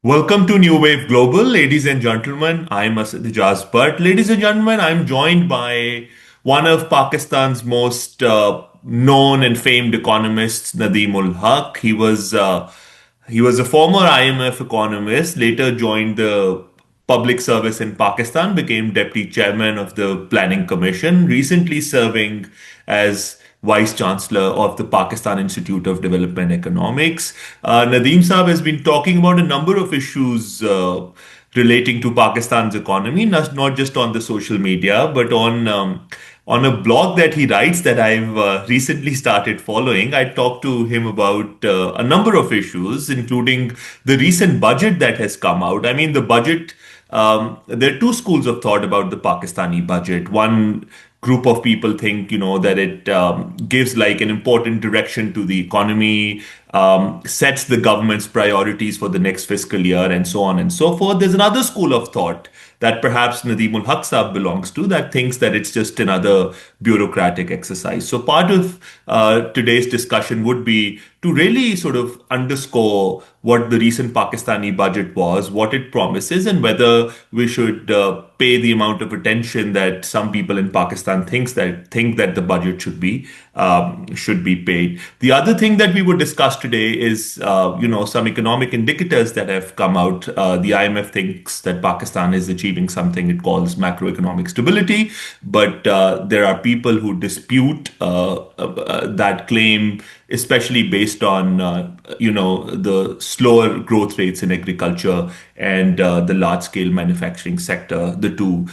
Welcome to New Wave Global, ladies and gentlemen. I'm Asad Ijaz Bhatt. Ladies and gentlemen, I'm joined by one of Pakistan's most known and famed economists, Nadeem ul Haque. He was a former IMF economist, later joined the public service in Pakistan, became deputy chairman of the Planning Commission, recently serving as Vice Chancellor of the Pakistan Institute of Development Economics. Nadeem Saab has been talking about a number of issues relating to Pakistan's economy, not just on the social media, but on a blog that he writes that I've recently started following. I talked to him about a number of issues, including the recent budget that has come out. I mean, the budget, there are two schools of thought about the Pakistani budget. One group of people think, that it gives like an important direction to the economy, sets the government's priorities for the next fiscal year, and so on and so forth. There's another school of thought that perhaps Nadeemul Haq Saab belongs to that thinks that it's just another bureaucratic exercise. So part of today's discussion would be to really sort of underscore what the recent Pakistani budget was, what it promises, and whether we should pay the amount of attention that some people in Pakistan think that the budget should be paid. The other thing that we would discuss today is some economic indicators that have come out. The IMF thinks that Pakistan is achieving something it calls macroeconomic stability, but there are people who dispute that claim, especially based on the slower growth rates in agriculture and the large-scale manufacturing sector, the two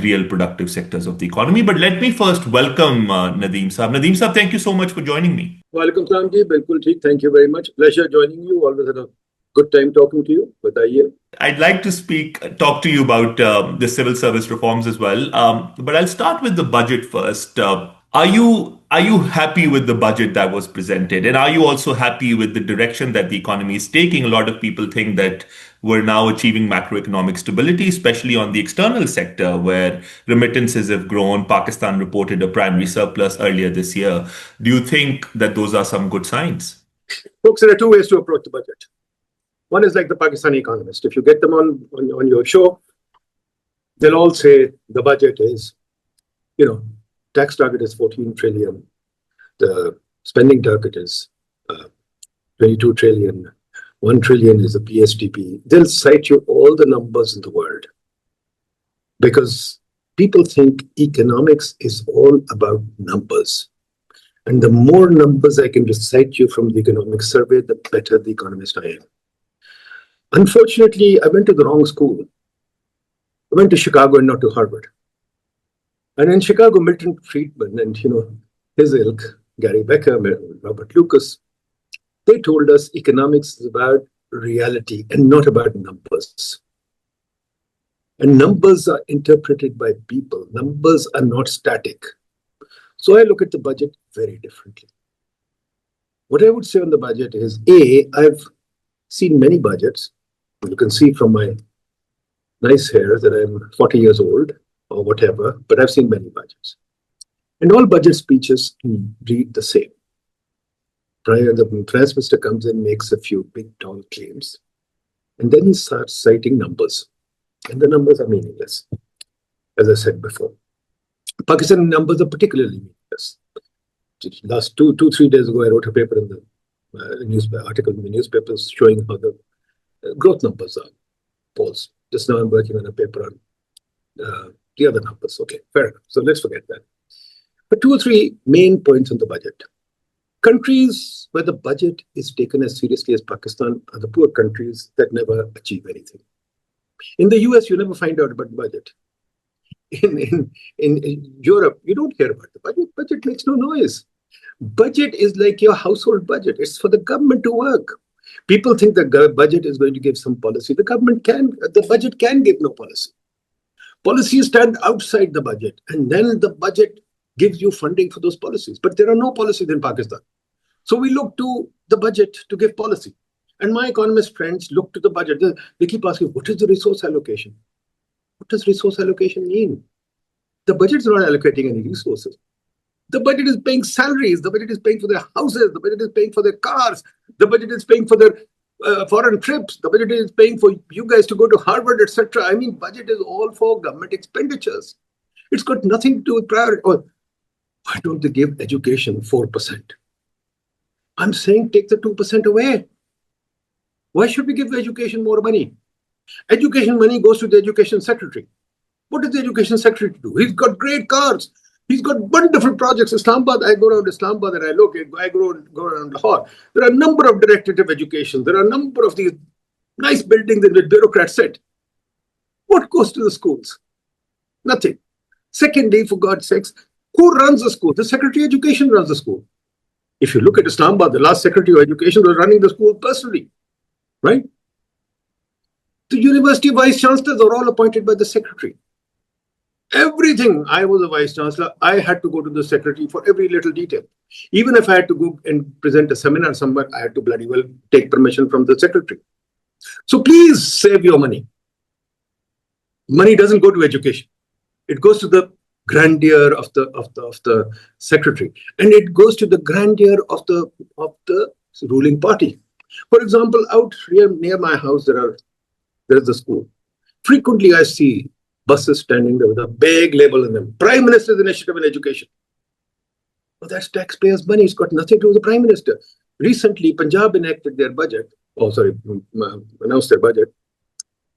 real productive sectors of the economy. But let me first welcome Nadeem Saab. Nadeem Saab, thank you so much for joining me. Walaikum salam ji, bilkul theek. Thank you very much. Pleasure joining you. Always had a good time talking to you. Bataiye. I'd like to talk to you about the civil service reforms as well. But I'll start with the budget first. Are you happy with the budget that was presented? And are you also happy with the direction that the economy is taking? A lot of people think that we're now achieving macroeconomic stability, especially on the external sector, where remittances have grown. Pakistan reported a primary surplus earlier this year. Do you think that those are some good signs? Folks, there are two ways to approach the budget. One is like the Pakistani Economist. If you get them on your show, they'll all say the budget is, tax target is 14 trillion. The spending target is 22 trillion. 1 trillion is the PSDP. They'll cite you all the numbers in the world because people think economics is all about numbers. And the more numbers I can recite you from the economic survey, the better the economist I am. Unfortunately, I went to the wrong school. I went to Chicago and not to Harvard. And in Chicago, Milton Friedman and, his ilk, Gary Becker, Robert Lucas, they told us economics is about reality and not about numbers. And numbers are interpreted by people. Numbers are not static. So I look at the budget very differently. What I would say on the budget is, I've seen many budgets. You can see from my nice hair that I'm 40 years old or whatever, but I've seen many budgets. And all budget speeches read the same. The finance minister comes in, makes a few big, tall claims, and then he starts citing numbers. And the numbers are meaningless, as I said before. Pakistani numbers are particularly meaningless. Last 3 days ago, I wrote a paper in the article in the newspapers showing how the growth numbers are false. Just now I'm working on a paper on the other numbers. Okay, fair enough. So let's forget that. But 2 or 3 main points on the budget. Countries where the budget is taken as seriously as Pakistan are the poor countries that never achieve anything. In the US, you never find out about the budget. In Europe, you don't hear about the budget. Budget makes no noise. Budget is like your household budget. It's for the government to work. People think the budget is going to give some policy. The budget can give no policy. Policies stand outside the budget, and then the budget gives you funding for those policies. But there are no policies in Pakistan. So we look to the budget to give policy. And my economist friends look to the budget. They keep asking, what is the resource allocation? What does resource allocation mean? The budget is not allocating any resources. The budget is paying salaries. The budget is paying for their houses. The budget is paying for their cars. The budget is paying for their foreign trips. The budget is paying for you guys to go to Harvard, etc. I mean, budget is all for government expenditures. It's got nothing to do with priority. Or why don't they give education 4%? I'm saying take the 2% away. Why should we give education more money? Education money goes to the education secretary. What does the education secretary do? He's got great cars. He's got wonderful projects. Islamabad, I go around Islamabad and I look, I go around Lahore. There are a number of directorate of education. There are a number of these nice buildings in which bureaucrats sit. What goes to the schools? Nothing. Secondly, for God's sakes, who runs the school? The Secretary of Education runs the school. If you look at Islamabad, the last Secretary of Education was running the school personally, right? The university vice chancellors are all appointed by the secretary. Everything, I was a vice chancellor, I had to go to the secretary for every little detail. Even if I had to go and present a seminar somewhere, I had to bloody well take permission from the secretary. So please save your money. Money doesn't go to education. It goes to the grandeur of the secretary, and it goes to the grandeur of the ruling party. For example, out here near my house, there is a school. Frequently, I see buses standing there with a big label in them: Prime Minister's Initiative in Education. Well, that's taxpayers' money. It's got nothing to do with the Prime Minister. Recently, Punjab enacted their budget. Announced their budget,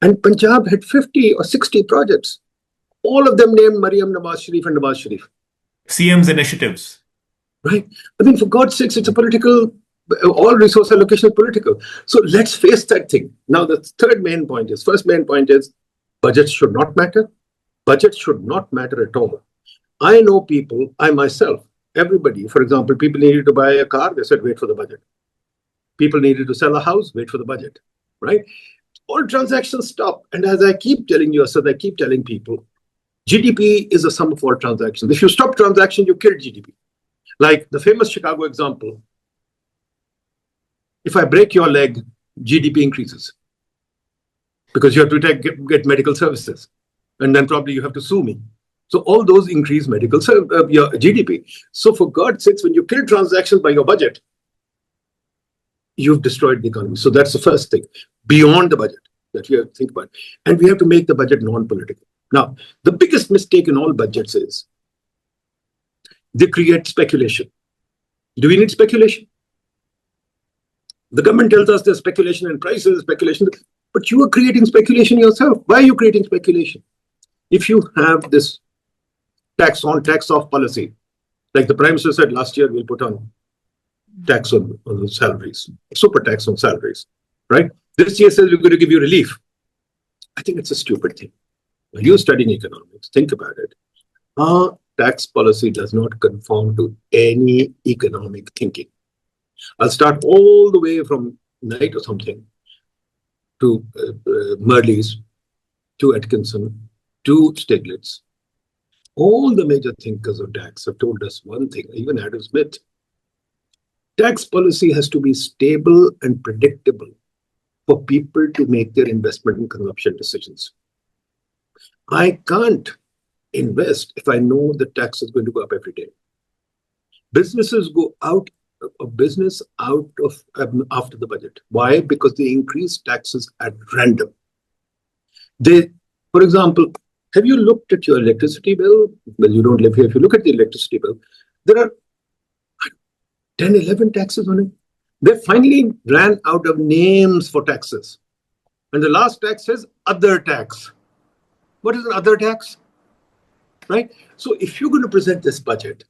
and Punjab had 50 or 60 projects. All of them named Mariam Nawaz Sharif and Nawaz Sharif. CM's initiatives. Right? I mean, for God's sakes, it's a political, all resource allocation is political. So let's face that thing. Now, the first main point is, budgets should not matter. Budgets should not matter at all. I know people, I myself, everybody, for example, people needed to buy a car, they said, wait for the budget. People needed to sell a house, wait for the budget, right? All transactions stop. And as I keep telling you, I keep telling people, GDP is a sum of all transactions. If you stop transactions, you kill GDP. Like the famous Chicago example, if I break your leg, GDP increases because you have to get medical services, and then probably you have to sue me. So all those increase your GDP. So for God's sakes, when you kill transactions by your budget, you've destroyed the economy. So that's the first thing, beyond the budget, that you have to think about. And we have to make the budget non-political. Now, the biggest mistake in all budgets is they create speculation. Do we need speculation? The government tells us there's speculation in prices, speculation, but you are creating speculation yourself. Why are you creating speculation? If you have this tax on, tax off policy, like the Prime Minister said last year, we'll put on tax on salaries, super tax on salaries, right? This year says we're going to give you relief. I think it's a stupid thing. When you're studying economics, think about it. Our tax policy does not conform to any economic thinking. I'll start all the way from Knight or something to Merleys, to Atkinson, to Stiglitz. All the major thinkers of tax have told us one thing, even Adam Smith. Tax policy has to be stable and predictable for people to make their investment and consumption decisions. I can't invest if I know the tax is going to go up every day. Businesses go out of business after the budget. Why? Because they increase taxes at random. For example, have you looked at your electricity bill? Well, you don't live here. If you look at the electricity bill, there are 10, 11 taxes on it. They finally ran out of names for taxes. And the last tax says other tax. What is an other tax? Right? So if you're going to present this budget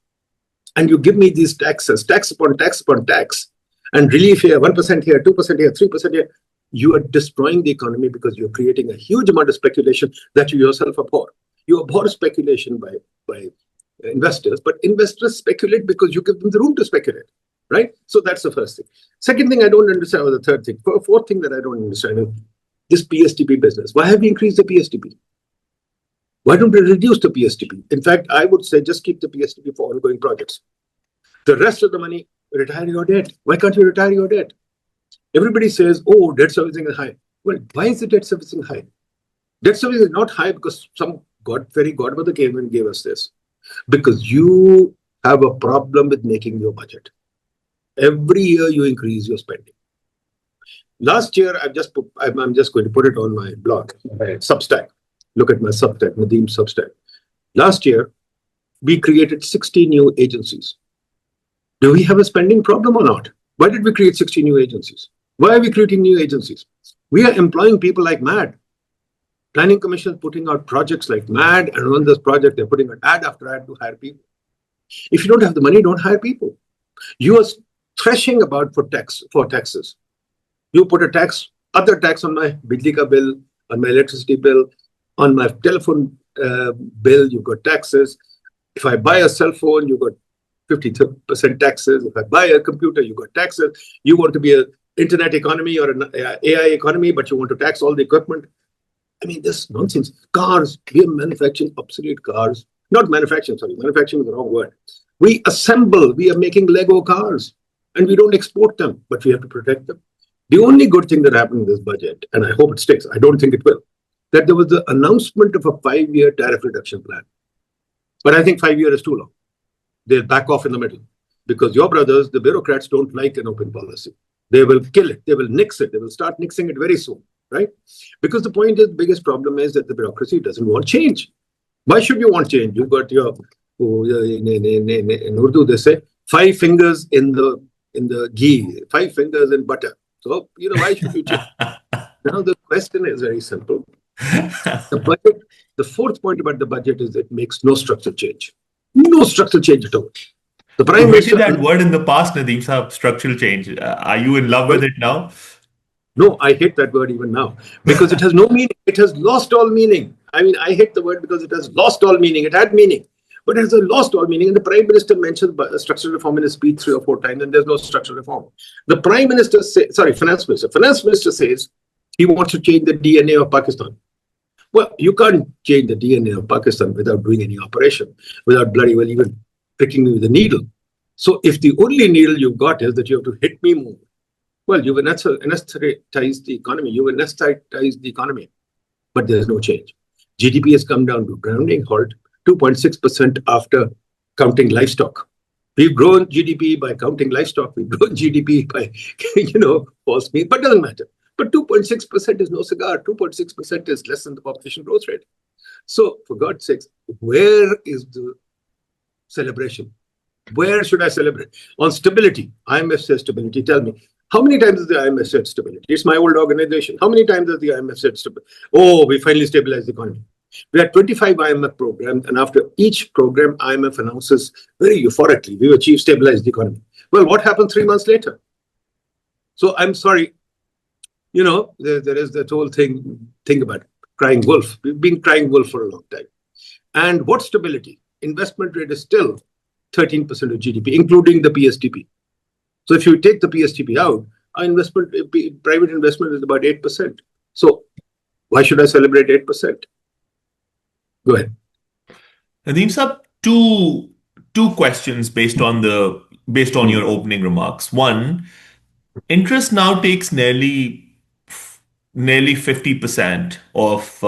and you give me these taxes, tax upon tax upon tax, and relief here, 1% here, 2% here, 3% here, you are destroying the economy because you're creating a huge amount of speculation that you yourself abhor. You abhor speculation by investors, but investors speculate because you give them the room to speculate, right? So that's the first thing. Second thing I don't understand, or the third thing, fourth thing that I don't understand is this PSTP business. Why have we increased the PSTP? Why don't we reduce the PSTP? In fact, I would say just keep the PSTP for ongoing projects. The rest of the money, retire your debt. Why can't you retire your debt? Everybody says, oh, debt servicing is high. Well, why is the debt servicing high? Debt servicing is not high because some fairy godmother came and gave us this. Because you have a problem with making your budget. Every year you increase your spending. Last year, I'm just going to put it on my blog, my Substack. Look at my Substack, Nadeem Substack. Last year, we created 60 new agencies. Do we have a spending problem or not? Why did we create 60 new agencies? Why are we creating new agencies? We are employing people like mad. Planning Commission is putting out projects like mad, and on this project, they're putting out ad after ad to hire people. If you don't have the money, don't hire people. You are threshing about for taxes. You put a other tax on my Bijli ka bill, on my electricity bill, on my telephone bill, you've got taxes. If I buy a cell phone, you've got 50% taxes. If I buy a computer, you got taxes. You want to be an internet economy or an AI economy, but you want to tax all the equipment. I mean, this nonsense. Cars, we are manufacturing obsolete cars. Not manufacturing, sorry, manufacturing is the wrong word. We assemble, we are making Lego cars, and we don't export them, but we have to protect them. The only good thing that happened in this budget, and I hope it sticks, I don't think it will, that there was the announcement of a 5-year tariff reduction plan. But I think 5 years is too long. They'll back off in the middle because your brothers, the bureaucrats, don't like an open policy. They will kill it. They will nix it. They will start nixing it very soon, right? Because the point is, the biggest problem is that the bureaucracy doesn't want change. Why should you want change? You've got your, in Urdu, they say, 5 fingers in the ghee, 5 fingers in butter. So, why should you change? Now, the question is very simple. The budget, the fourth point about the budget is it makes no structural change. No structural change at all. The Prime You Minister. hated that word in the past, Nadeem Saab, structural change. Are you in love with it now? No, I hate that word even now because it has no meaning. It has lost all meaning. I mean, I hate the word because it has lost all meaning. It had meaning, but it has lost all meaning. And the Prime Minister mentioned structural reform in his speech 3 or 4 times, and there's no structural reform. The Prime Minister Finance Minister says he wants to change the DNA of Pakistan. Well, you can't change the DNA of Pakistan without doing any operation, without bloody well even pricking me with a needle. So if the only needle you've got is that you have to hit me more, well, you've anesthetized the economy. You've anesthetized the economy, but there's no change. GDP has come down to grounding halt, 2.6% after counting livestock. We've grown GDP by counting livestock. We've grown GDP by, false means, but it doesn't matter. But 2.6% is no cigar. 2.6% is less than the population growth rate. So, for God's sakes, where is the celebration? Where should I celebrate? On stability. IMF says stability. Tell me, how many times has the IMF said stability? It's my old organization. How many times has the IMF said stability? Oh, we finally stabilized the economy. We had 25 IMF programs, and after each program, IMF announces very euphorically, we've achieved stabilized the economy. Well, what happened 3 months later? So I'm sorry, there is that whole thing about crying wolf. We've been crying wolf for a long time. And what stability? Investment rate is still 13% of GDP, including the PSTP. So if you take the PSTP out, our private investment is about 8%. So why should I celebrate 8%? Go ahead. Nadeem Saab, two questions based on your opening remarks. One, interest now takes nearly 50% of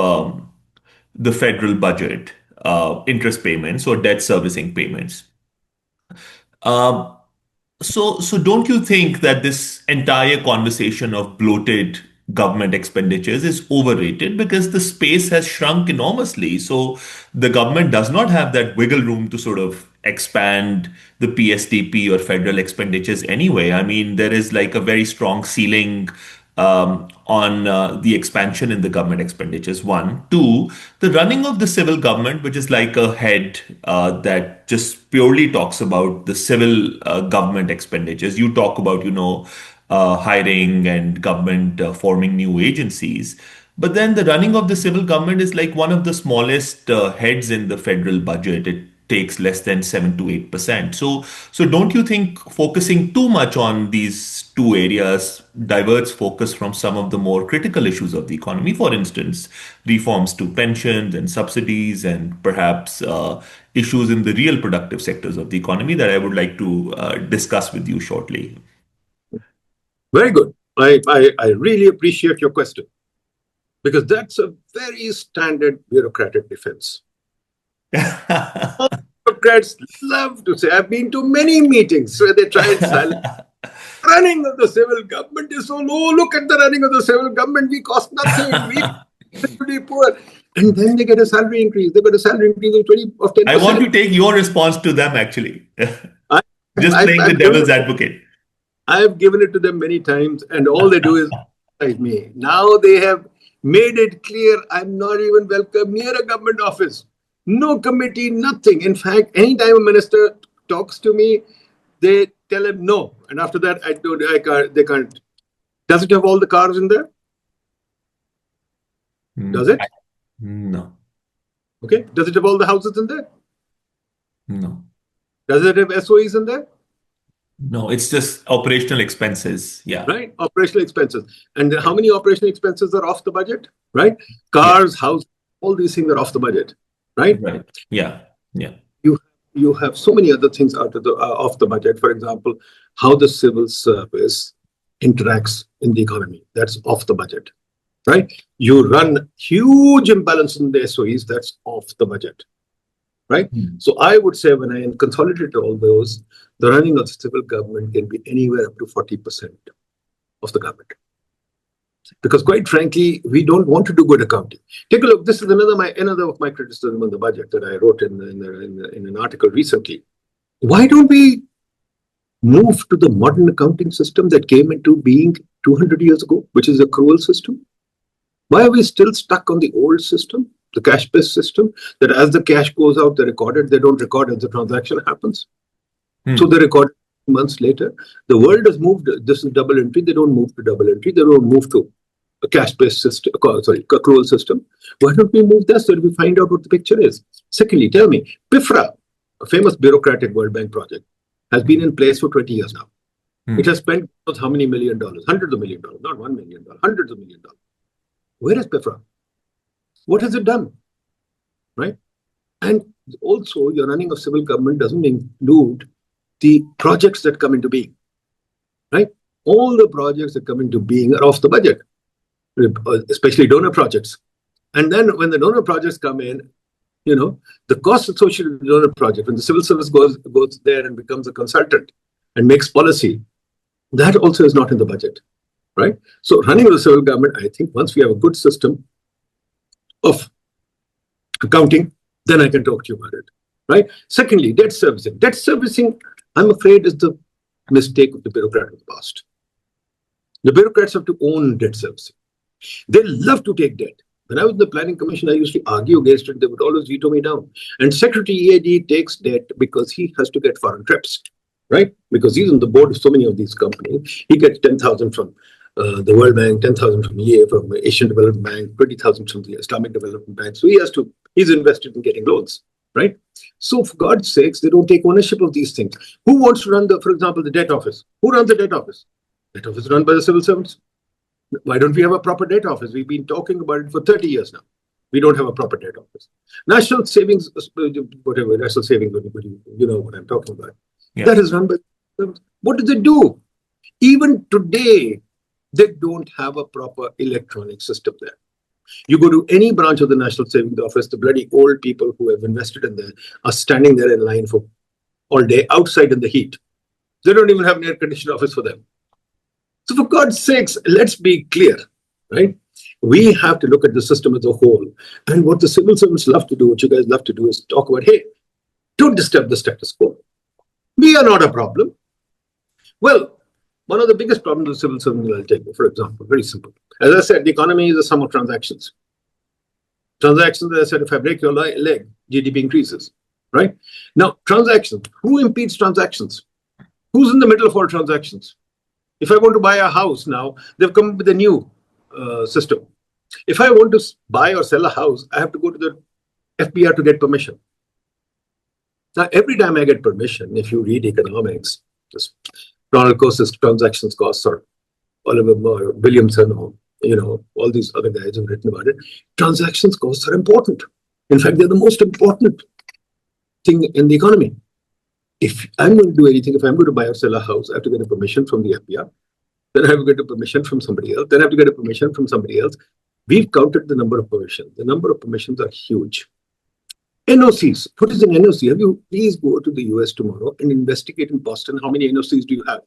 the federal budget, interest payments or debt servicing payments. Um, so don't you think that this entire conversation of bloated government expenditures is overrated because the space has shrunk enormously? So the government does not have that wiggle room to sort of expand the PSTP or federal expenditures anyway. I mean, there is like a very strong ceiling on the expansion in the government expenditures. One, two, the running of the civil government, which is like a head that just purely talks about the civil government expenditures. You talk about, hiring and government forming new agencies. But then the running of the civil government is like one of the smallest heads in the federal budget. It takes less than 7 to 8%. So don't you think focusing too much on these two areas diverts focus from some of the more critical issues of the economy? For instance, reforms to pensions and subsidies, and perhaps issues in the real productive sectors of the economy that I would like to discuss with you shortly. Very good. I really appreciate your question because that's a very standard bureaucratic defense. Bureaucrats love to say, I've been to many meetings where they try and silence. Running of the civil government is so low. Look at the running of the civil government. We cost nothing. We pretty poor. And then they get a salary increase. They get a salary increase of 20 of I want 10%. to take your response to them actually. I, Just playing the I've given devil's advocate. I've given it to them many times, and all they do is criticize me. Now they have made it clear I'm not even welcome near a government office. No committee, nothing. In fact, anytime a minister talks to me, they tell him no. And after that, I can't, they can't. Does it have all the cars in there? Does it? No, Okay. Does it have all the houses in there? no, Does it have SOEs in there? no. It's just operational expenses. Yeah, Right? Operational expenses. And how many operational expenses are off the budget? Right? yeah, Cars, houses, all these things are off the budget. Right? right. Yeah, yeah. You have so many other things out of the off the budget. For example, how the civil service interacts in the economy. That's off the budget. Right? You run huge imbalance in the SOEs. That's off the budget. Right? So I would say when I consolidate all those, the running of the civil government can be anywhere up to 40% of the government. Because quite frankly, we don't want to do good accounting. Take a look. This is another of my criticism on the budget that I wrote in an article recently. Why don't we move to the modern accounting system that came into being 200 years ago, which is a accrual system? Why are we still stuck on the old system, the cash-based system, that as the cash goes out, they record it, they don't record as the transaction happens? So they record months later. The world has moved. This is double entry. They don't move to double entry. They don't move to a cash-based system, accrual system. Why don't we move that so that we find out what the picture is? Secondly, tell me, PIFRA, a famous bureaucratic World Bank project, has been in place for 20 years now. It has spent how many $1 million? Hundreds of $1 million, not $1 million, hundreds of $1 million. Where is PIFRA? What has it done? Right? And also, your running of civil government doesn't include the projects that come into being. Right? All the projects that come into being are off the budget, especially donor projects. And then when the donor projects come in, the cost associated with the donor project, when the civil service goes there and becomes a consultant and makes policy, that also is not in the budget. Right? So running of the civil government, I think once we have a good system of accounting, then I can talk to you about it. Right? Secondly, debt servicing. Debt servicing, I'm afraid, is the mistake of the bureaucrat of the past. The bureaucrats have to own debt servicing. They love to take debt. When I was in the Planning Commission, I used to argue against it. They would always veto me down. And Secretary EAD takes debt because he has to get foreign trips, right? Because he's on the board of so many of these companies. He gets 10,000 from the World Bank, 10,000 from EA, from Asian Development Bank, 20,000 from the Islamic Development Bank. So he's invested in getting loans, right? So for God's sakes, they don't take ownership of these things. Who wants to run for example, the debt office? Who runs the debt office? Debt office is run by the civil servants. Why don't we have a proper debt office? We've been talking about it for 30 years now. We don't have a proper debt office. National savings, whatever, national savings, you know what I'm talking about. Yeah. That is run by servants. What do they do? Even today, they don't have a proper electronic system there. You go to any branch of the National Savings Office, the bloody old people who have invested in there are standing there in line for all day outside in the heat. They don't even have an air-conditioned office for them. So for God's sakes, let's be clear, right? We have to look at the system as a whole. And what the civil servants love to do, what you guys love to do, is talk about, hey, don't disturb the status quo. We are not a problem. Well, one of the biggest problems of civil servants, I'll take, for example, very simple. As I said, the economy is a sum of transactions. Transactions, as I said, if I break your leg, GDP increases, right? Now, transactions, who impedes transactions? Who's in the middle of all transactions? If I want to buy a house now, they've come up with a new system. If I want to buy or sell a house, I have to go to the FBR to get permission. Now, every time I get permission, if you read economics, just Ronald Coase's transactions costs, or Oliver Williamson, or all these other guys who've written about it, transactions costs are important. In fact, they're the most important thing in the economy. If I'm going to do anything, if I'm going to buy or sell a house, I have to get a permission from the FBR. Then I have to get a permission from somebody else. Then I have to get a permission from somebody else. We've counted the number of permissions. The number of permissions are huge. NOCs. What is an NOC? Have you please go to the US tomorrow and investigate in Boston how many NOCs do you have?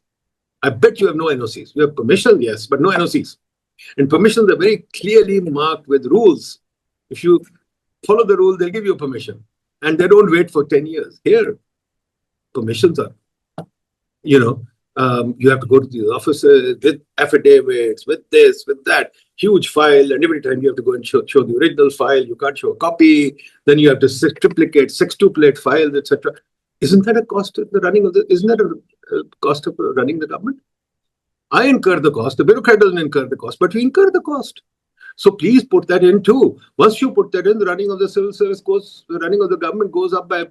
I bet you have no NOCs. You have permission, yes, but no NOCs. And permissions are very clearly marked with rules. If you follow the rule, they'll give you permission. And they don't wait for 10 years. Here, permissions are, you have to go to the offices with affidavits, with this, with that, huge file. And every time you have to go and show the original file. You can't show a copy. Then you have to triplicate, sextuplicate files, etc. Isn't that a cost of the running of isn't that a cost of running the government? I incur the cost. The bureaucrat doesn't incur the cost, but we incur the cost. So please put that in too. Once you put that in, the running of the civil service goes, the running of the government goes up by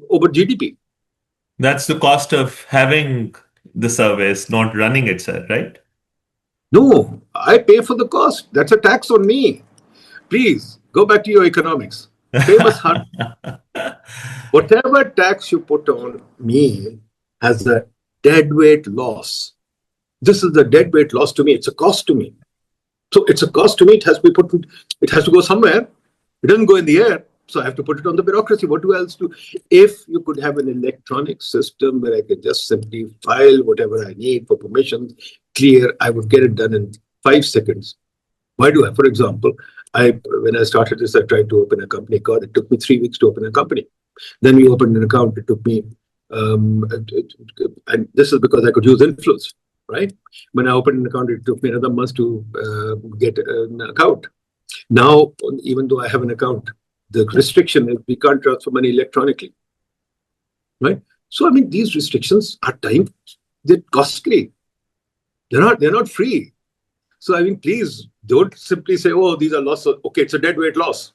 over GDP. That's the cost of having the service, not running it, sir, right? No, I pay for the cost. That's a tax on me. Please go back to your economics. Famous Hunt. Whatever tax you put on me has a deadweight loss. This is the deadweight loss to me. It's a cost to me. So it's a cost to me. It has to be put. It has to go somewhere. It doesn't go in the air. So I have to put it on the bureaucracy. What do I else do? If you could have an electronic system where I could just simply file whatever I need for permissions, clear, I would get it done in 5 seconds. Why do I? For example, when I started this, I tried to open a company card. It took me 3 weeks to open a company. Then we opened an account. It took me, and this is because I could use influence, right? When I opened an account, it took me another month to get an account. Now, even though I have an account, the restriction is we can't transfer money electronically, right? So, I mean, these restrictions are they're costly. They're not free. So, I mean, please don't simply say, oh, these are losses. Okay, it's a deadweight loss.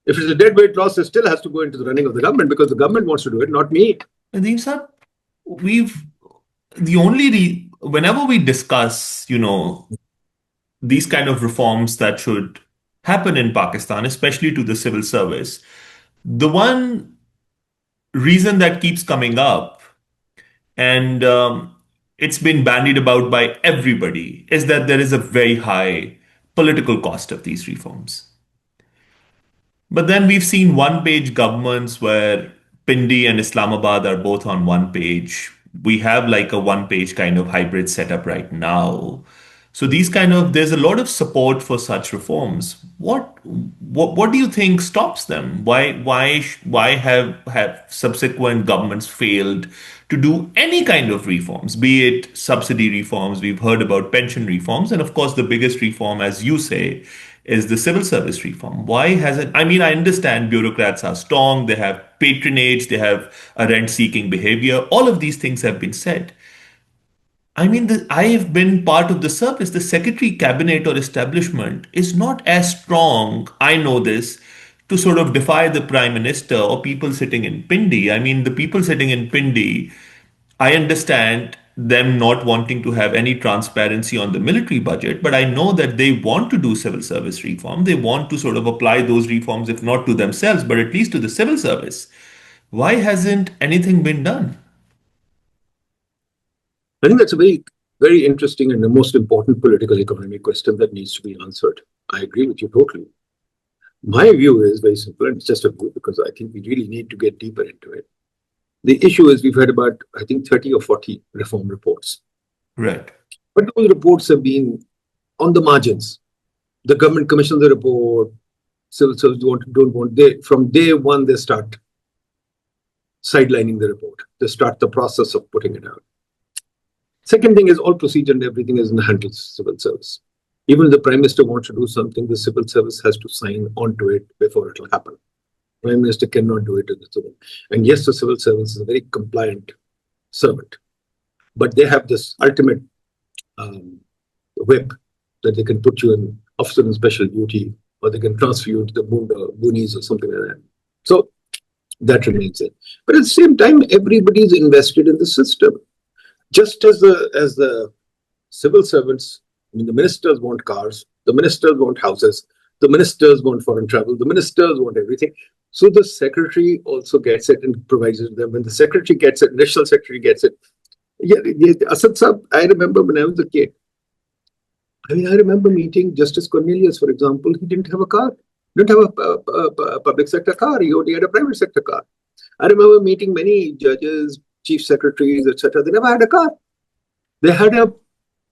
If it's a deadweight loss, it still has to go into the running of the government because the government wants to do it, not me. Nadeem sir, whenever we discuss, these kind of reforms that should happen in Pakistan, especially to the civil service, the one reason that keeps coming up, and it's been bandied about by everybody, is that there is a very high political cost of these reforms. But then we've seen one page governments where Pindi and Islamabad are both on one page. We have like a one page kind of hybrid setup right now. So there's a lot of support for such reforms. What do you think stops them? Why have subsequent governments failed to do any kind of reforms, be it subsidy reforms? We've heard about pension reforms, and of course, the biggest reform, as you say, is the civil service reform. Why hasn't, I mean, I understand bureaucrats are strong, they have patronage, they have a rent seeking behavior. All of these things have been said. I mean, I have been part of the service. The secretary cabinet or establishment is not as strong, I know this, to sort of defy the prime minister or people sitting in Pindi. I mean, the people sitting in Pindi, I understand them not wanting to have any transparency on the military budget, but I know that they want to do civil service reform. They want to sort of apply those reforms, if not to themselves, but at least to the civil service. Why hasn't anything been done? I think that's a very, very interesting and the most important political economy question that needs to be answered. I agree with you totally. My view is very simple, and it's just a view because I think we really need to get deeper into it. The issue is we've had about, I think, 30 or 40 reform reports. Right. But those reports have been on the margins. The government commissions the report, civil service don't want, from day one, they start sidelining the report. They start the process of putting it out. Second thing is all procedure and everything is in the hands of civil service. Even if the Prime Minister wants to do something, the civil service has to sign onto it before it will happen. Prime Minister cannot do it in the civil. And yes, the civil service is a very compliant servant, but they have this ultimate whip that they can put you in officer in special duty, or they can transfer you to the boonies or something like that. So that remains it. But at the same time, everybody is invested in the system. Just as the civil servants, I mean, the ministers want cars, the ministers want houses, the ministers want foreign travel, the ministers want everything. So the secretary also gets it and provides it to them. When the secretary gets it, national secretary gets it. Yeah, Asad Saab, I remember when I was a kid. I mean, I remember meeting Justice Cornelius, for example. He didn't have a car. He didn't have a public sector car. He only had a private sector car. I remember meeting many judges, chief secretaries, etc. They never had a car. They had a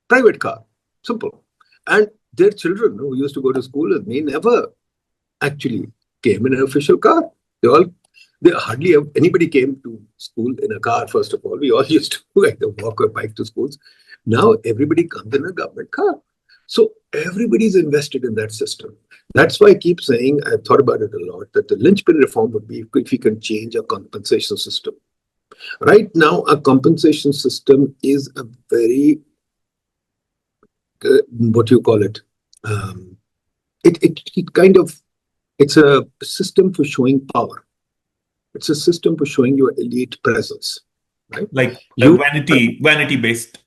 private car, simple. And their children who used to go to school with me never actually came in an official car. They hardly anybody came to school in a car, first of all. We all used to either walk or bike to schools. Now everybody comes in a government car. So everybody's invested in that system. That's why I keep saying, I've thought about it a lot, that the linchpin reform would be if we can change our compensation system. Right now, our compensation system is a very, what do you call it? It kind of, it's a system for showing power. It's a system for showing your elite presence, right? Like a vanity based.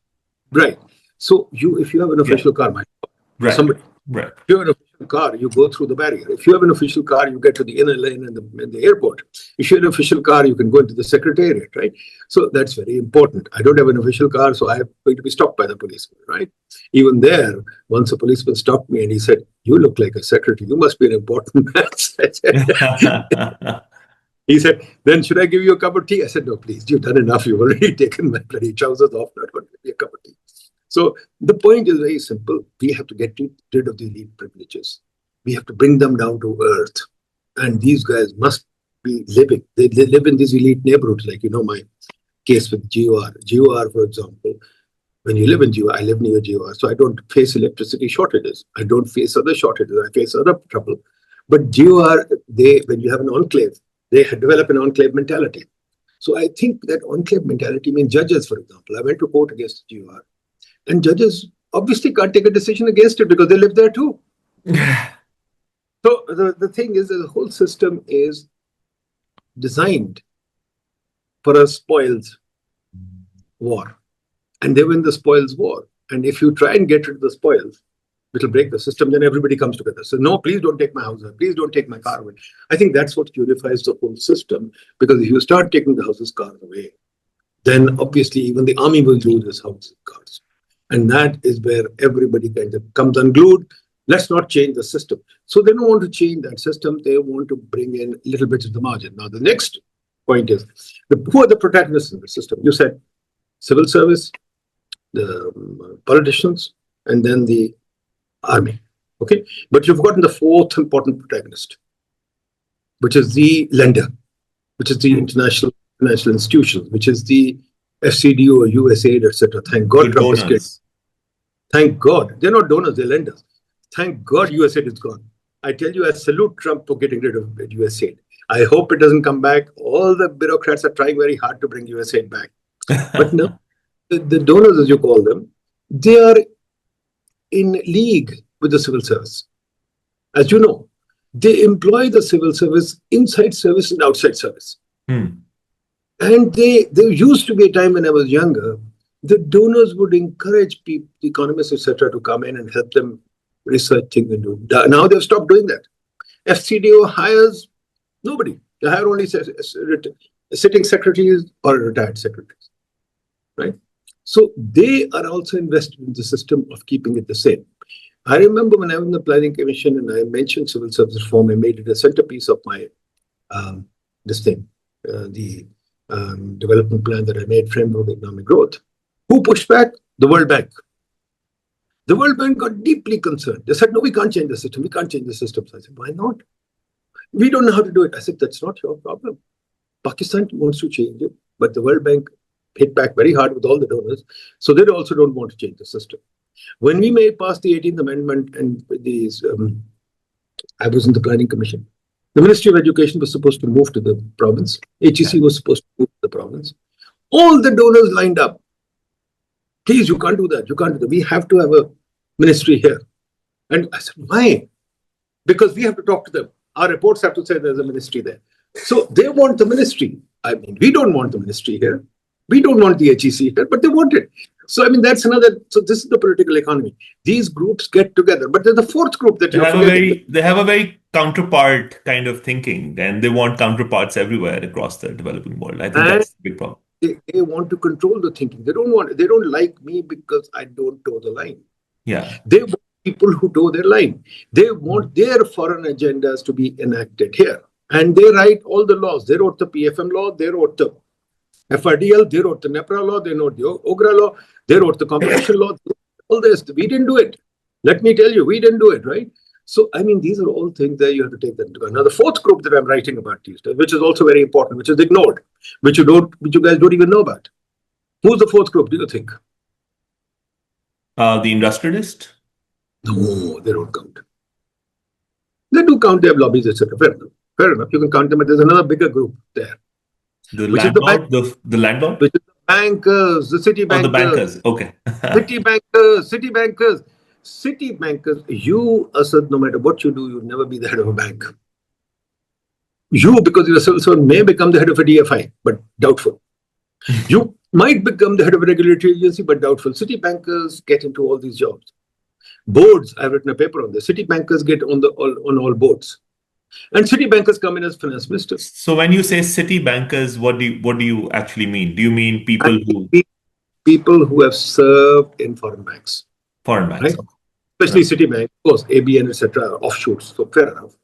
Right. So if you have an official car, right. somebody, right. If you have an official car, you go through the barrier. If you have an official car, you get to the inner lane in the airport. If you have an official car, you can go into the secretariat, right? So that's very important. I don't have an official car, so I'm going to be stopped by the policeman, right? Even there, once a policeman stopped me and he said, "You look like a secretary. You must be an important man." He said, "Then should I give you a cup of tea?" I said, "No, please. You've done enough. You've already taken my bloody trousers off. Not going to give me a cup of tea." So the point is very simple. We have to get rid of the elite privileges. We have to bring them down to earth. And these guys must be living. They live in these elite neighborhoods, like, my case with GOR. GOR, for example, when you live in GOR, I live near GOR, so I don't face electricity shortages. I don't face other shortages. I face other trouble. But GOR, when you have an enclave, they develop an enclave mentality. So I think that enclave mentality means judges, for example. I went to court against GOR. And judges obviously can't take a decision against it because they live there too. So the thing is that the whole system is designed for a spoils war. And they win the spoils war. And if you try and get rid of the spoils, it'll break the system, then everybody comes together. So no, please don't take my house away. Please don't take my car away. I think that's what unifies the whole system. Because if you start taking the houses, cars away, then obviously even the army will lose its houses, cars. And that is where everybody kind of comes unglued. Let's not change the system. So they don't want to change that system. They want to bring in little bits of the margin. Now, the next point is, who are the protagonists in the system? You said civil service, the politicians, and then the army. Okay? But you've gotten the fourth important protagonist, which is the lender, which is the international financial institutions, which is the FCDO or USAID, etc. Thank God Trump is killed. Thank God. They're not donors, they're lenders. Thank God USAID is gone. I tell you, I salute Trump for getting rid of USAID. I hope it doesn't come back. All the bureaucrats are trying very hard to bring USAID back. But no, the donors, as you call them, they are in league with the civil service. As you know, they employ the civil service inside service and outside service. And there used to be a time when I was younger, the donors would encourage people, economists, etc., to come in and help them research things and do. Now they've stopped doing that. FCDO hires nobody. They hire only sitting secretaries or retired secretaries, right? So they are also invested in the system of keeping it the same. I remember when I was in the Planning Commission and I mentioned civil service reform, I made it a centerpiece of my the development plan that I made, Framework of Economic Growth. Who pushed back? The World Bank. The World Bank got deeply concerned. They said, no, we can't change the system. We can't change the system. So I said, why not? We don't know how to do it. I said, that's not your problem. Pakistan wants to change it, but the World Bank hit back very hard with all the donors. So they also don't want to change the system. When we made past the 18th Amendment and these, I was in the Planning Commission. The Ministry of Education was supposed to move to the province. HEC was supposed to move to the province. All the donors lined up. Please, you can't do that. You can't do that. We have to have a ministry here. And I said, why? Because we have to talk to them. Our reports have to say there's a ministry there. So they want the ministry. I mean, we don't want the ministry here. We don't want the HEC here, but they want it. So, I mean, that's another. So this is the political economy. These groups get together. But there's the fourth group that they have a very counterpart kind of thinking, and they want counterparts everywhere across the developing world. I think that's the big problem. They want to control the thinking. They don't like me because I don't toe the line. Yeah. They want people who toe their line. They want their foreign agendas to be enacted here. And they write all the laws. They wrote the PFM law. They wrote the FRDL, they wrote the NEPRA law, they wrote the OGRA law, they wrote the competition law, all this. We didn't do it. Let me tell you, we didn't do it, right? So, I mean, these are all things that you have to take that into account. Now, the fourth group that I'm writing about these days, which is also very important, which is ignored, which you guys don't even know about. Who's the fourth group, do you think? The industrialist? No, they don't count. They do count, they have lobbies, etc. Fair enough. Fair enough. You can count them, but there's another bigger group there, The which is the bank, landlord? The landlord? which is the bankers, the city Oh, the bankers, bankers. Okay. city bankers, city bankers, city bankers. You, Asad, no matter what you do, you'll never be the head of a bank. You, because you're a civil servant, may become the head of a DFI, but doubtful. You might become the head of a regulatory agency, but doubtful. City bankers get into all these jobs. Boards, I've written a paper on this. City bankers get on all boards. And city bankers come in as finance ministers. So when you say city bankers, what do you actually mean? Do you mean people who People who have served in foreign banks, foreign banks? right? Okay. Especially Citibank, of course, ABN, etc., offshoots. So fair enough.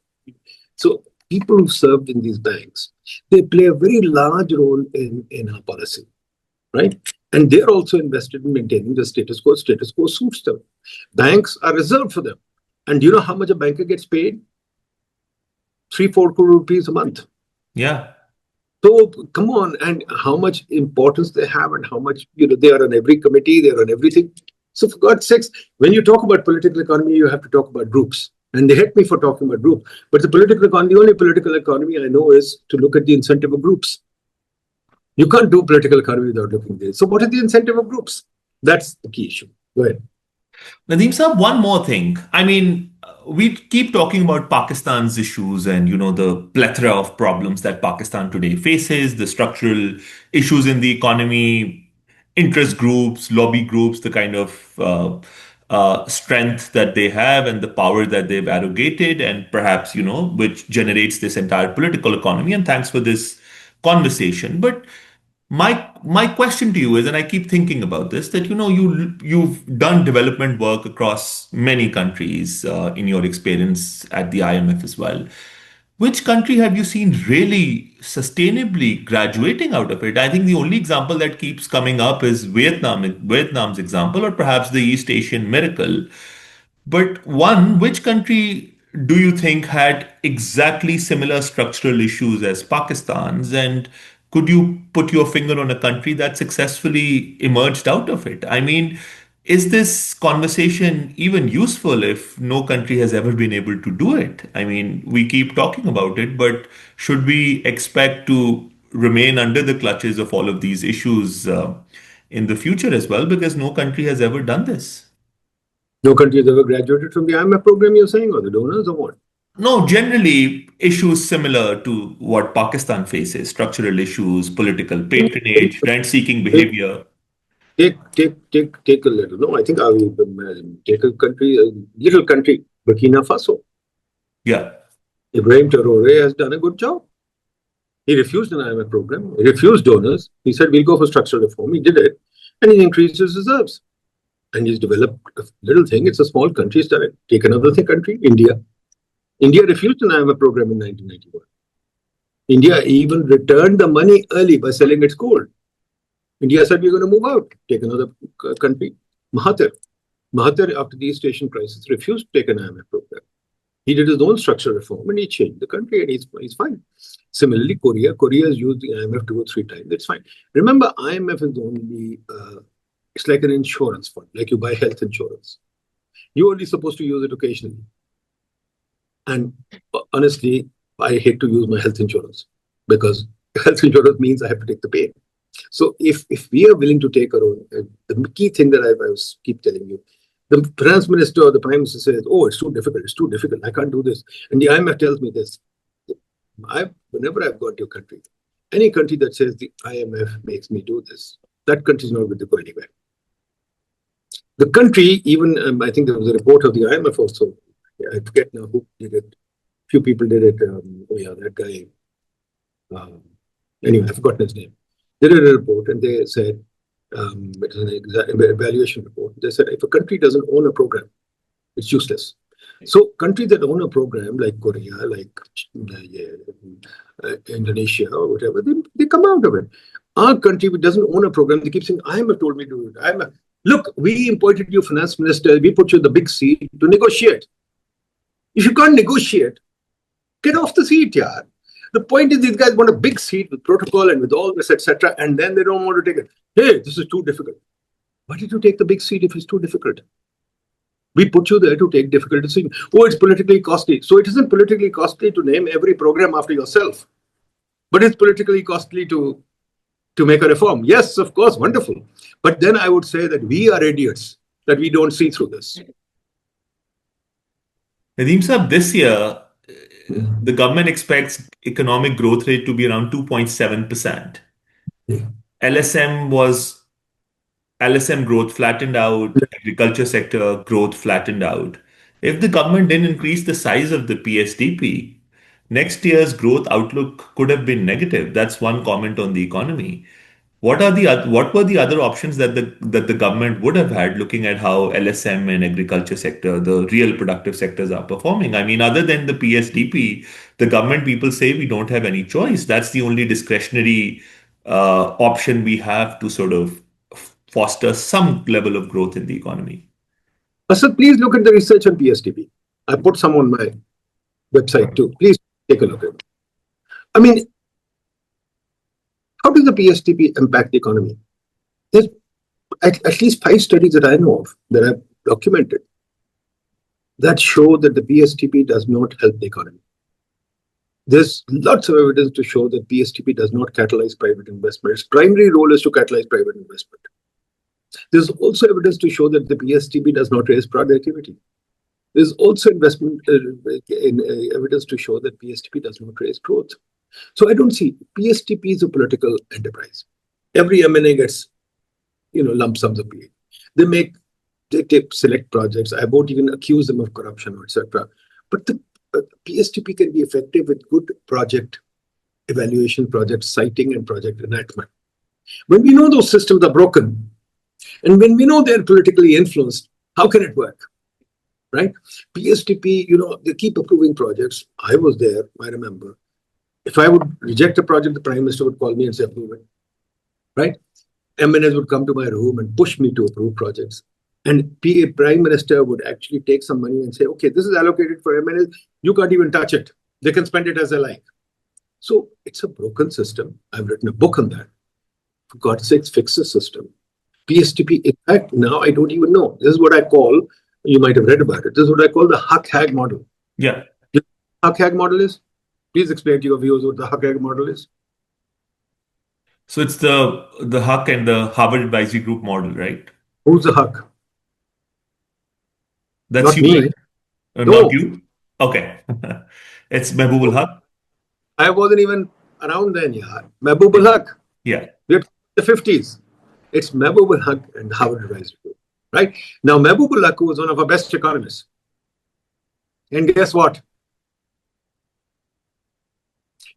So people who served in these banks, they play a very large role in our policy, right? And they're also invested in maintaining the status quo. Status quo suits them. Banks are reserved for them. And do you know how much a banker gets paid? 3-4 crore rupees a month. Yeah. So come on, and how much importance they have, and how much they are on every committee, they are on everything. So for God's sakes, when you talk about political economy, you have to talk about groups. And they hate me for talking about groups. But the only political economy I know is to look at the incentive of groups. You can't do political economy without looking at this. So what is the incentive of groups? That's the key issue. Go ahead. Nadeem Saab, one more thing. I mean, we keep talking about Pakistan's issues and, the plethora of problems that Pakistan today faces, the structural issues in the economy, interest groups, lobby groups, the kind of strength that they have and the power that they've arrogated, and perhaps, which generates this entire political economy. And thanks for this conversation. But my question to you is, and I keep thinking about this, that you've done development work across many countries in your experience at the IMF as well. Which country have you seen really sustainably graduating out of it? I think the only example that keeps coming up is Vietnam's example, or perhaps the East Asian miracle. But which country do you think had exactly similar structural issues as Pakistan's? And could you put your finger on a country that successfully emerged out of it? I mean, is this conversation even useful if no country has ever been able to do it? I mean, we keep talking about it, but should we expect to remain under the clutches of all of these issues in the future as well? Because no country has ever done this. No country has ever graduated from the IMF program, you're saying, or the donors, or what? No, generally issues similar to what Pakistan faces, structural issues, political patronage, rent-seeking behavior. Take a little. No, I think I will take a little country, Burkina Faso. Yeah. Ibrahim Traore has done a good job. He refused an IMF program. He refused donors. He said, we'll go for structural reform. He did it. And he increased his reserves. And he's developed a little thing. It's a small country. He's done it. Take another country, India. India refused an IMF program in 1991. India even returned the money early by selling its gold. India said, we're going to move out. Take another country, Mahathir. Mahathir, after the East Asian crisis, refused to take an IMF program. He did his own structural reform and he changed the country, and he's fine. Similarly, Korea has used the IMF 2 or 3 times. That's fine. Remember, IMF is only, it's like an insurance fund, like you buy health insurance. You're only supposed to use it occasionally. And honestly, I hate to use my health insurance because health insurance means I have to take the pain. So if we are willing to take our own, the key thing that I keep telling you, the finance minister or the prime minister says, oh, it's too difficult, I can't do this. And the IMF tells me this. Whenever I've gone to a country, any country that says the IMF makes me do this, that country is not going to go anywhere. The country, even, I think there was a report of the IMF also, I forget now who did it. Few people did it. That guy. Anyway, I've forgotten his name. They did a report and they said, it was an evaluation report. They said if a country doesn't own a program, it's useless. So countries that own a program like Korea, like Indonesia or whatever, they come out of it. Our country doesn't own a program. They keep saying, IMF told me to do it. IMF. Look, we appointed you finance minister. We put you in the big seat to negotiate. If you can't negotiate, get off the seat, yeah. The point is, these guys want a big seat with protocol and with all this, etc., and then they don't want to take it. Hey, this is too difficult. Why did you take the big seat if it's too difficult? We put you there to take difficult decisions. Oh, it's politically costly. So it isn't politically costly to name every program after yourself, but it's politically costly to make a reform. Yes, of course, wonderful. But then I would say that we are idiots, that we don't see through this. Nadeem Saab, this year, the government expects economic growth rate to be around 2.7%. Yeah. LSM growth flattened out, agriculture sector growth flattened out. If the government didn't increase the size of the PSDP, next year's growth outlook could have been negative. That's one comment on the economy. What were the other options that the government would have had, looking at how LSM and agriculture sector, the real productive sectors, are performing? I mean, other than the PSDP, the government people say we don't have any choice. That's the only discretionary option we have to sort of foster some level of growth in the economy. Asad, please look at the research on PSDP. I put some on my website too. Please take a look at it. I mean, how does the PSDP impact the economy? There's at least 5 studies that I know of, that I've documented, that show that the PSDP does not help the economy. There's lots of evidence to show that PSDP does not catalyze private investment. Its primary role is to catalyze private investment. There's also evidence to show that the PSDP does not raise productivity. There's also evidence to show that PSDP does not raise growth. So I don't see, PSDP is a political enterprise. Every M&A gets, lump sums of pay. They take select projects. I won't even accuse them of corruption, etc. But the PSDP can be effective with good project evaluation, project citing, and project enactment. When we know those systems are broken, and when we know they're politically influenced, how can it work? Right? PSDP, they keep approving projects. I was there, I remember. If I would reject a project, the Prime Minister would call me and say, approve it. Right? MNS would come to my room and push me to approve projects. And Prime Minister would actually take some money and say, okay, this is allocated for MNS. You can't even touch it. They can spend it as they like. So it's a broken system. I've written a book on that. For God's sakes, fix the system. PSDP, in fact, now I don't even know. This is what I call, you might have read about it, this is what I call the Haque model. Yeah. You know what Haque model is? Please explain to your viewers what the Haque model is. So it's the Haque and the Harvard Advisory Group model, right? Who's the Haque? That's Not you, me. right? No. Not you? Okay. It's Mehboob Haque. I wasn't even around then, yeah. Mehboob Haque. Yeah. We're in the 50s. It's Mehboob Haque and Harvard Advisory Group, right? Now, Mehboob Haque was one of our best economists. And guess what?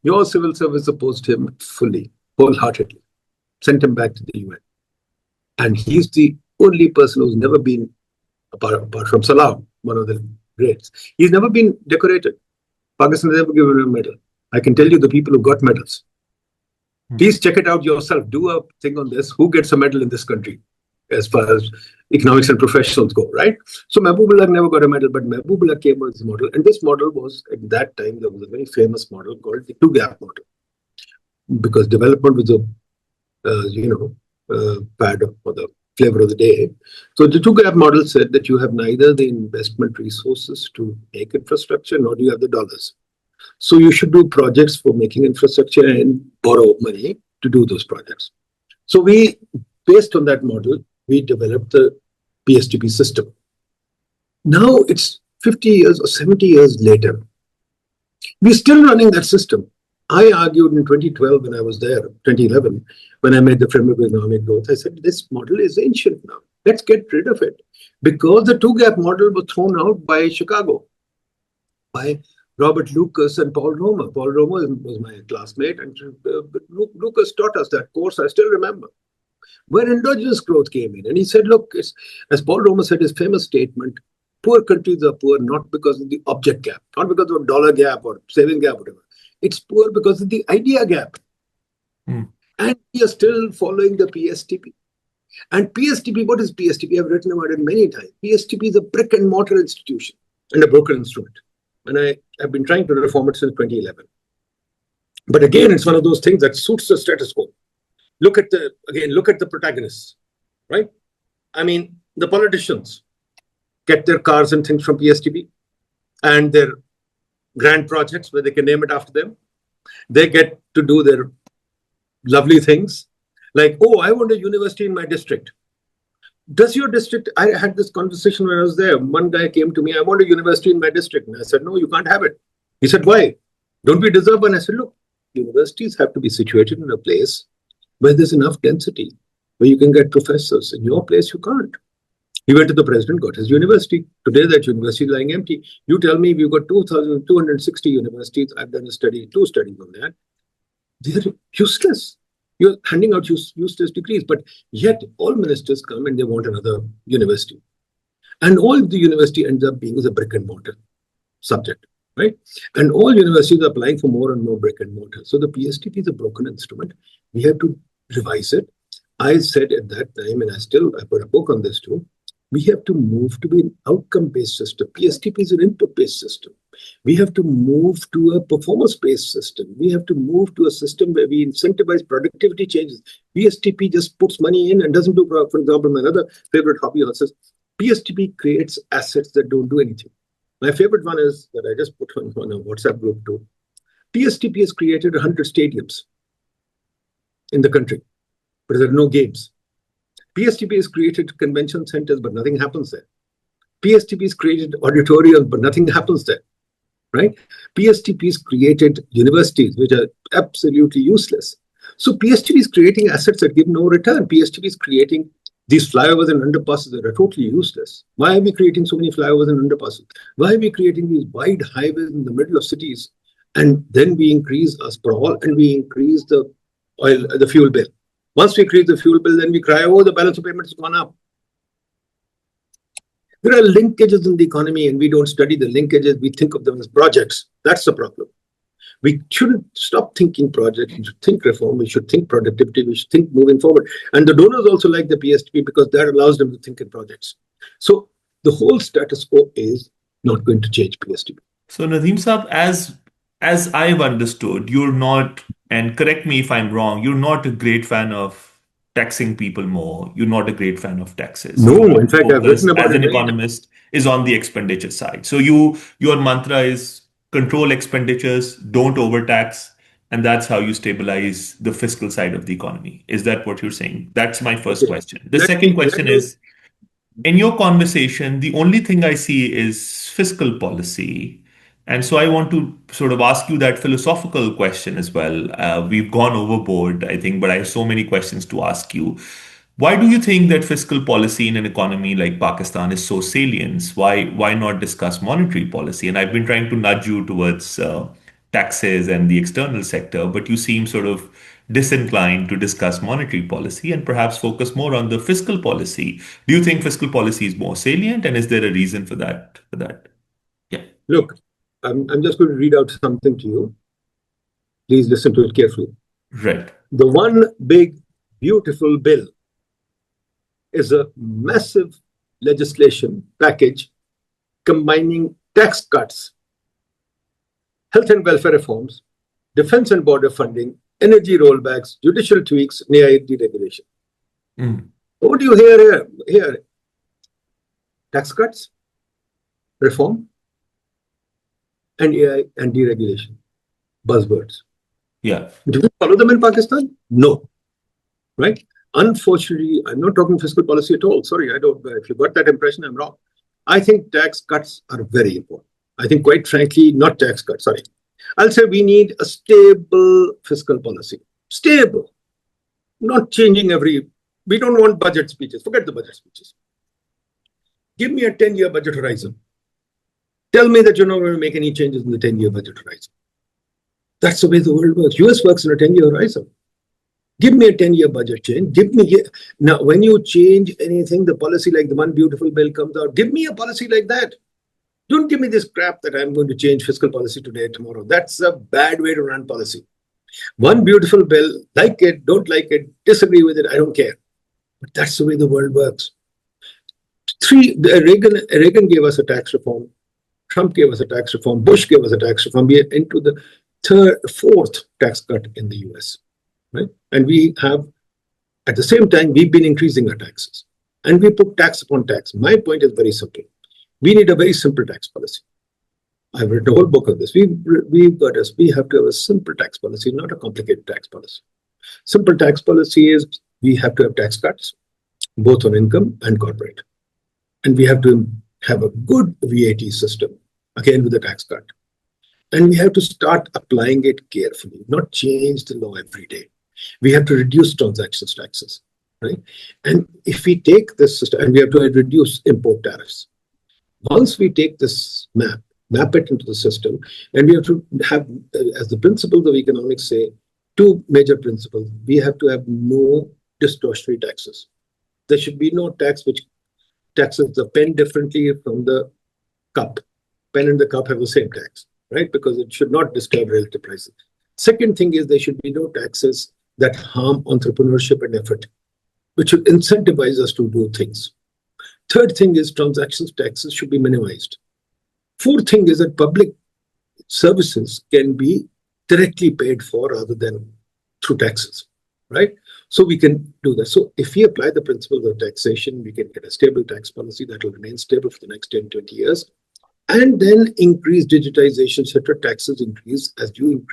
Your civil service opposed him fully, wholeheartedly, sent him back to the UN. And he's the only person who's never been, apart from Salam, one of the greats, he's never been decorated. Pakistan has never given him a medal. I can tell you the people who got medals. Please check it out yourself. Do a thing on this. Who gets a medal in this country as far as economics and professionals go, right? So Mehboob Haque never got a medal, but Mehboob Haque came with this model. And this model was, at that time, there was a very famous model called the two-gap model. Because development was a fad or the flavor of the day. So the two-gap model said that you have neither the investment resources to make infrastructure, nor do you have the dollars. So you should do projects for making infrastructure and borrow money to do those projects. So based on that model, we developed the PSDP system. Now it's 50 years or 70 years later. We're still running that system. I argued in 2012 when I was there, 2011, when I made the framework of economic growth, I said, this model is ancient now. Let's get rid of it. Because the two-gap model was thrown out by Chicago, by Robert Lucas and Paul Romer. Paul Romer was my classmate, and Lucas taught us that course, I still remember, where endogenous growth came in. And he said, look, as Paul Romer said, his famous statement, poor countries are poor not because of the object gap, not because of dollar gap or saving gap, whatever. It's poor because of the idea gap. And we are still following the PSTP. And PSTP, what is PSTP? I've written about it many times. PSTP is a brick and mortar institution and a broken instrument. And I have been trying to reform it since 2011. But again, it's one of those things that suits the status quo. Look at the protagonists, right? I mean, the politicians get their cars and things from PSTP and their grand projects where they can name it after them. They get to do their lovely things like, oh, I want a university in my district. Does your district, I had this conversation when I was there. One guy came to me, I want a university in my district. And I said, no, you can't have it. He said, why? Don't we deserve one? I said, look, universities have to be situated in a place where there's enough density, where you can get professors. In your place, you can't. He went to the president, got his university. Today, that university is lying empty. You tell me we've got 2,260 universities. I've done two studies on that. They're useless. You're handing out useless degrees, but yet all ministers come and they want another university. And all the university ends up being is a brick and mortar subject, right? And all universities are applying for more and more brick and mortar. So the PSTP is a broken instrument. We have to revise it. I said at that time, and I put a book on this too, we have to move to an outcome-based system. PSTP is an input-based system. We have to move to a performance-based system. We have to move to a system where we incentivize productivity changes. PSTP just puts money in and doesn't do, for example, my other favorite hobby also is PSTP creates assets that don't do anything. My favorite one is that I just put on a WhatsApp group too. PSTP has created 100 stadiums in the country, but there are no games. PSTP has created convention centers, but nothing happens there. PSTP has created auditoriums, but nothing happens there, right? PSTP has created universities, which are absolutely useless. So PSTP is creating assets that give no return. PSTP is creating these flyovers and underpasses that are totally useless. Why are we creating so many flyovers and underpasses? Why are we creating these wide highways in the middle of cities? And then we increase our sprawl and we increase the fuel bill. Once we increase the fuel bill, then we cry, oh, the balance of payments has gone up. There are linkages in the economy and we don't study the linkages. We think of them as projects. That's the problem. We shouldn't stop thinking projects. We should think reform. We should think productivity. We should think moving forward. And the donors also like the PSTP because that allows them to think in projects. So the whole status quo is not going to change PSTP. So Nadeem Saab, as I've understood, you're not, and correct me if I'm wrong, you're not a great fan of taxing people more. You're not a great fan of taxes. No, Your in fact, I've focus written about as it an many times. economist is on the expenditure side. So your mantra is control expenditures, don't overtax, and that's how you stabilize the fiscal side of the economy. Is that what you're saying? That's my first Okay. question. The second question is, in your conversation, the only thing I see is fiscal policy. And so I want to sort of ask you that philosophical question as well. We've gone overboard, I think, but I have so many questions to ask you. Why do you think that fiscal policy in an economy like Pakistan is so salient? Why not discuss monetary policy? And I've been trying to nudge you towards taxes and the external sector, but you seem sort of disinclined to discuss monetary policy and perhaps focus more on the fiscal policy. Do you think fiscal policy is more salient, and is there a reason for that? Yeah. Look, I'm just going to read out something to you. Please listen to it carefully. Right. The one big, beautiful bill is a massive legislation package combining tax cuts, health and welfare reforms, defense and border funding, energy rollbacks, judicial tweaks, and AI deregulation. What do you hear here? Tax cuts, reform, and AI and deregulation. Buzzwords. Yeah. Do we follow them in Pakistan? No. Right? Unfortunately, I'm not talking fiscal policy at all. Sorry, I don't. If you got that impression, I'm wrong. I think tax cuts are very important. I think, quite frankly, not tax cuts, sorry. I'll say we need a stable fiscal policy. Stable. Not changing we don't want budget speeches. Forget the budget speeches. Give me a 10-year budget horizon. Tell me that you're not going to make any changes in the 10-year budget horizon. That's the way the world works. US works in a 10-year horizon. Give me a 10-year budget change. Now, when you change anything, the policy like the one beautiful bill comes out, give me a policy like that. Don't give me this crap that I'm going to change fiscal policy today, tomorrow. That's a bad way to run policy. One beautiful bill, like it, don't like it, disagree with it, I don't care. But that's the way the world works. Reagan gave us a tax reform. Trump gave us a tax reform. Bush gave us a tax reform. We are into the fourth tax cut in the US, right? And we have, at the same time, we've been increasing our taxes. And we put tax upon tax. My point is very simple. We need a very simple tax policy. I've written a whole book on this. We have to have a simple tax policy, not a complicated tax policy. Simple tax policy is we have to have tax cuts, both on income and corporate. And we have to have a good VAT system, again with a tax cut. And we have to start applying it carefully, not change the law every day. We have to reduce transactions taxes, right? And if we take this system, and we have to reduce import tariffs. Once we take this map it into the system, and we have to have, as the principles of economics say, two major principles. We have to have no distortionary taxes. There should be no tax which taxes the pen differently from the cup. Pen and the cup have the same tax, right? Because it should not disturb relative prices. Second thing is there should be no taxes that harm entrepreneurship and effort, which should incentivize us to do things. Third thing is transactions taxes should be minimized. Fourth thing is that public services can be directly paid for rather than through taxes, right? So we can do that. So if we apply the principles of taxation, we can get a stable tax policy that will remain stable for the next 10, 20 years. And then increase digitization, etc. Taxes increase as you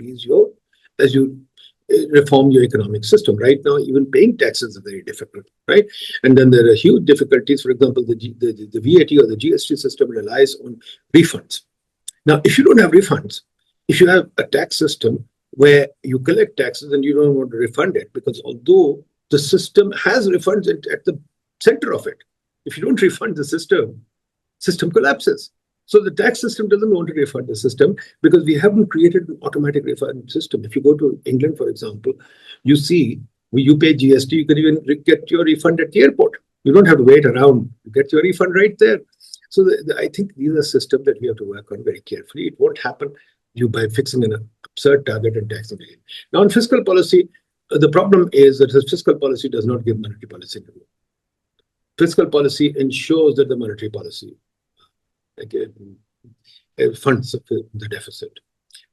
reform your economic system. Right now, even paying taxes is very difficult, right? And then there are huge difficulties. For example, the VAT or the GST system relies on refunds. Now, if you don't have refunds, if you have a tax system where you collect taxes and you don't want to refund it, because although the system has refunds at the center of it, if you don't refund the system collapses. So the tax system doesn't want to refund the system because we haven't created an automatic refund system. If you go to England, for example, you see you pay GST, you can even get your refund at the airport. You don't have to wait around to get your refund right there. So I think these are systems that we have to work on very carefully. It won't happen by fixing an absurd target and taxing again. Now, on fiscal policy, the problem is that the fiscal policy does not give monetary policy control. Fiscal policy ensures that the monetary policy funds the deficit.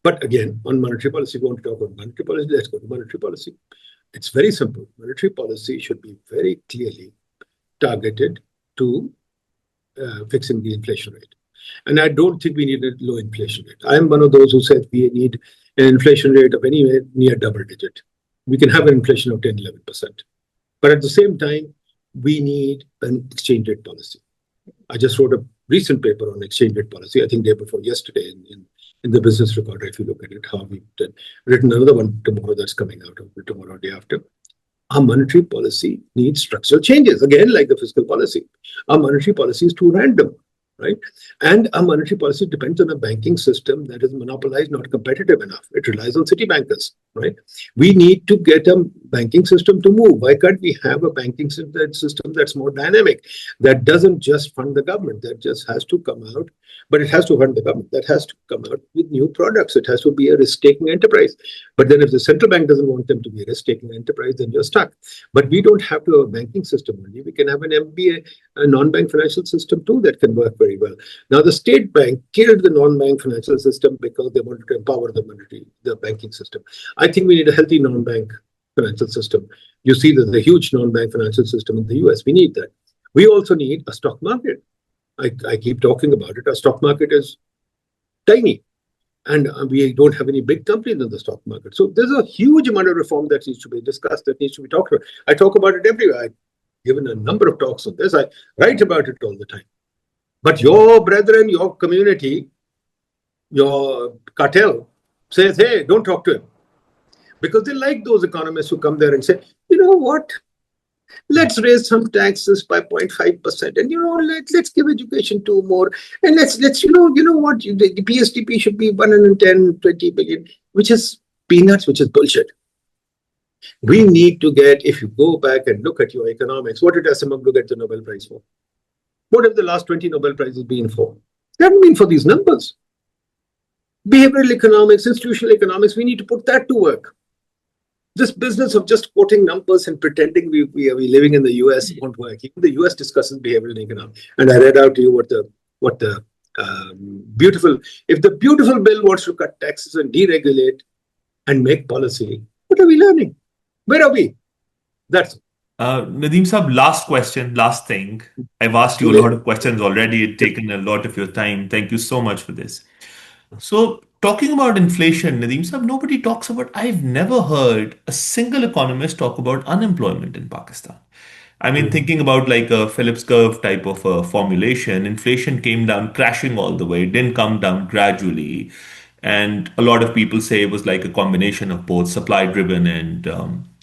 But again, on monetary policy, we want to talk about monetary policy. Let's go to monetary policy. It's very simple. Monetary policy should be very clearly targeted to fixing the inflation rate. And I don't think we need a low inflation rate. I am one of those who said we need an inflation rate of anywhere near double digit. We can have an inflation of 10, 11%. But at the same time, we need an exchange rate policy. I just wrote a recent paper on exchange rate policy, I think day before yesterday in the Business Recorder, if you look at it, how we've written another one tomorrow that's coming out, tomorrow or day after. Our monetary policy needs structural changes, again, like the fiscal policy. Our monetary policy is too random, right? And our monetary policy depends on a banking system that is monopolized, not competitive enough. It relies on city bankers, right? We need to get a banking system to move. Why can't we have a banking system that's more dynamic, that doesn't just fund the government, that just has to come out, but it has to fund the government, that has to come out with new products. It has to be a risk-taking enterprise. But then if the central bank doesn't want them to be a risk-taking enterprise, then you're stuck. But we don't have to have a banking system only. We can have an MBA, a non-bank financial system too, that can work very well. Now, the state bank killed the non-bank financial system because they wanted to empower the banking system. I think we need a healthy non-bank financial system. You see there's a huge non-bank financial system in the US. We need that. We also need a stock market. I keep talking about it. Our stock market is tiny. And we don't have any big companies in the stock market. So there's a huge amount of reform that needs to be discussed, that needs to be talked about. I talk about it everywhere. I've given a number of talks on this. I write about it all the time. But your brethren, your community, your cartel says, hey, don't talk to him. Because they like those economists who come there and say, you know what? Let's raise some taxes by 0.5%, and let's give education to more, and let's what the PSDP should be 110, 20 billion, which is peanuts, which is bullshit. We need to get, if you go back and look at your economics, what did Asimov get the Nobel Prize for? What have the last 20 Nobel Prizes been for? They haven't been for these numbers. Behavioral economics, institutional economics, we need to put that to work. This business of just quoting numbers and pretending we are living in the US won't work. Even the US discusses behavioral economics. And I read out to you what the beautiful, if the beautiful bill wants to cut taxes and deregulate and make policy, what are we learning? Where are we? That's Nadeem Saab, last question, last thing. I've asked too you a late. lot of questions already. It's taken a lot of your time. Thank you so much for this. So, talking about inflation, Nadeem Saab, nobody talks about, I've never heard a single economist talk about unemployment in Pakistan. I mean, Mm. thinking about like a Phillips curve type of a formulation, inflation came down crashing all the way, it didn't come down gradually. And a lot of people say it was like a combination of both supply driven and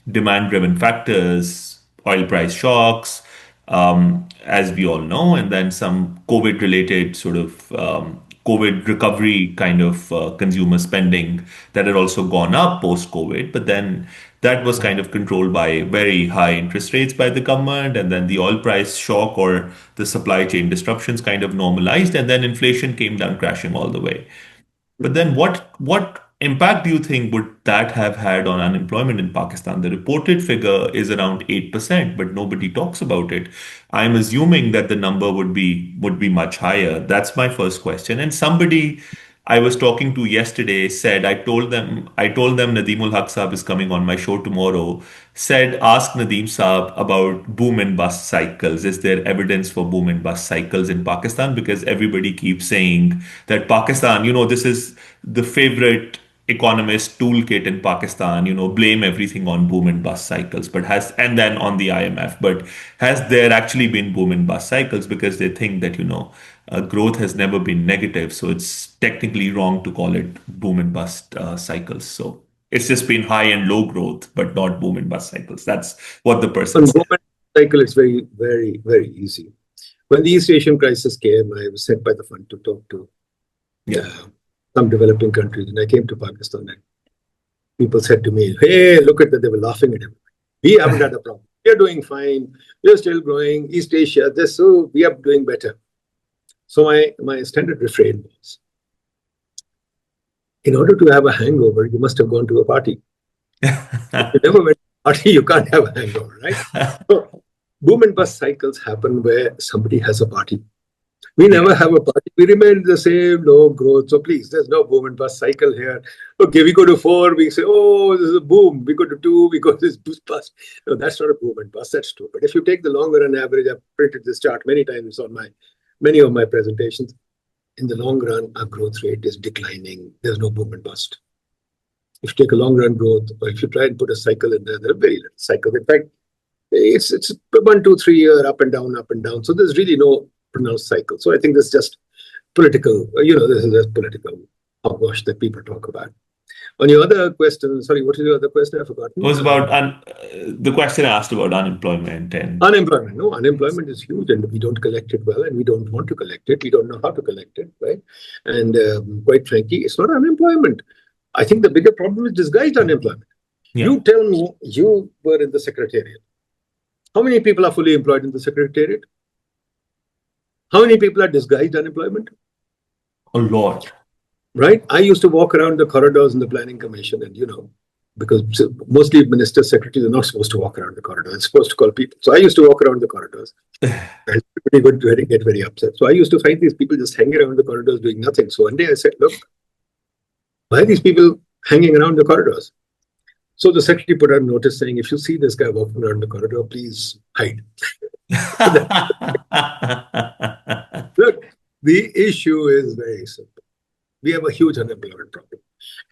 demand driven factors, oil price shocks, as we all know, and then some COVID related sort of COVID recovery kind of consumer spending that had also gone up post COVID. But then that was kind of controlled by very high interest rates by the government. And then the oil price shock or the supply chain disruptions kind of normalized. And then inflation came down crashing all the way. But then what impact do you think would that have had on unemployment in Pakistan? The reported figure is around 8%, but nobody talks about it. I'm assuming that the number would be much higher. That's my first question. And somebody I was talking to yesterday said, I told them Nadeemul Haq Saab is coming on my show tomorrow, said, ask Nadeem Saab about boom and bust cycles. Is there evidence for boom and bust cycles in Pakistan? Because everybody keeps saying that Pakistan, this is the favorite economist toolkit in Pakistan, blame everything on boom and bust cycles, and then on the IMF. But has there actually been boom and bust cycles? Because they think that, growth has never been negative. So it's technically wrong to call it boom and bust cycles. So it's just been high and low growth, but not boom and bust cycles. That's what the person On said. moment cycle, it's very, very, very easy. When the East Asian crisis came, I was sent by the fund to talk to Yeah. uh, some developing countries, and I came to Pakistan, and people said to me, "Hey, look at that!" They were laughing at him. We haven't had a problem. We are doing fine. We are still growing. East Asia, this, so we are doing better. So my standard refrain was, in order to have a hangover, you must have gone to a party. If you never went to a party, you can't have a hangover, right? So boom and bust cycles happen where somebody has a party. We Yeah. never have a party. We remain the same low growth. So please, there's no boom and bust cycle here. Okay, we go to 4, we say, oh, this is a boom. We go to 2, we go to this bust. No, that's not a boom and bust. That's true. But if you take the longer run average, I've printed this chart many times on many of my presentations. In the long run, our growth rate is declining. There's no boom and bust. If you take a long run growth, or if you try and put a cycle in there, there's very little cycle. In fact, it's 1, 2, 3 year up and down, up and down. So there's really no pronounced cycle. So I think this is just political, this is just political hogwash that people talk about. On your other question, sorry, what is your other question? I've It forgotten. was about the question I asked about unemployment and Unemployment. No, unemployment is huge and we don't collect it well and we don't want to collect it. We don't know how to collect it, right? And quite frankly, it's not unemployment. I think the bigger problem is disguised unemployment. yeah, You tell me you were in the secretariat. How many people are fully employed in the secretariat? How many people are disguised unemployment? a lot. Right? I used to walk around the corridors in the planning commission, and because mostly minister secretaries are not supposed to walk around the corridors; they're supposed to call people. So I used to walk around the corridors, and everybody would get very upset. So I used to find these people just hanging around the corridors doing nothing. So one day I said, "Look, why are these people hanging around the corridors?" So the secretary put out a notice saying, "If you see this guy walking around the corridor, please hide." Look, the issue is very simple. We have a huge unemployment problem.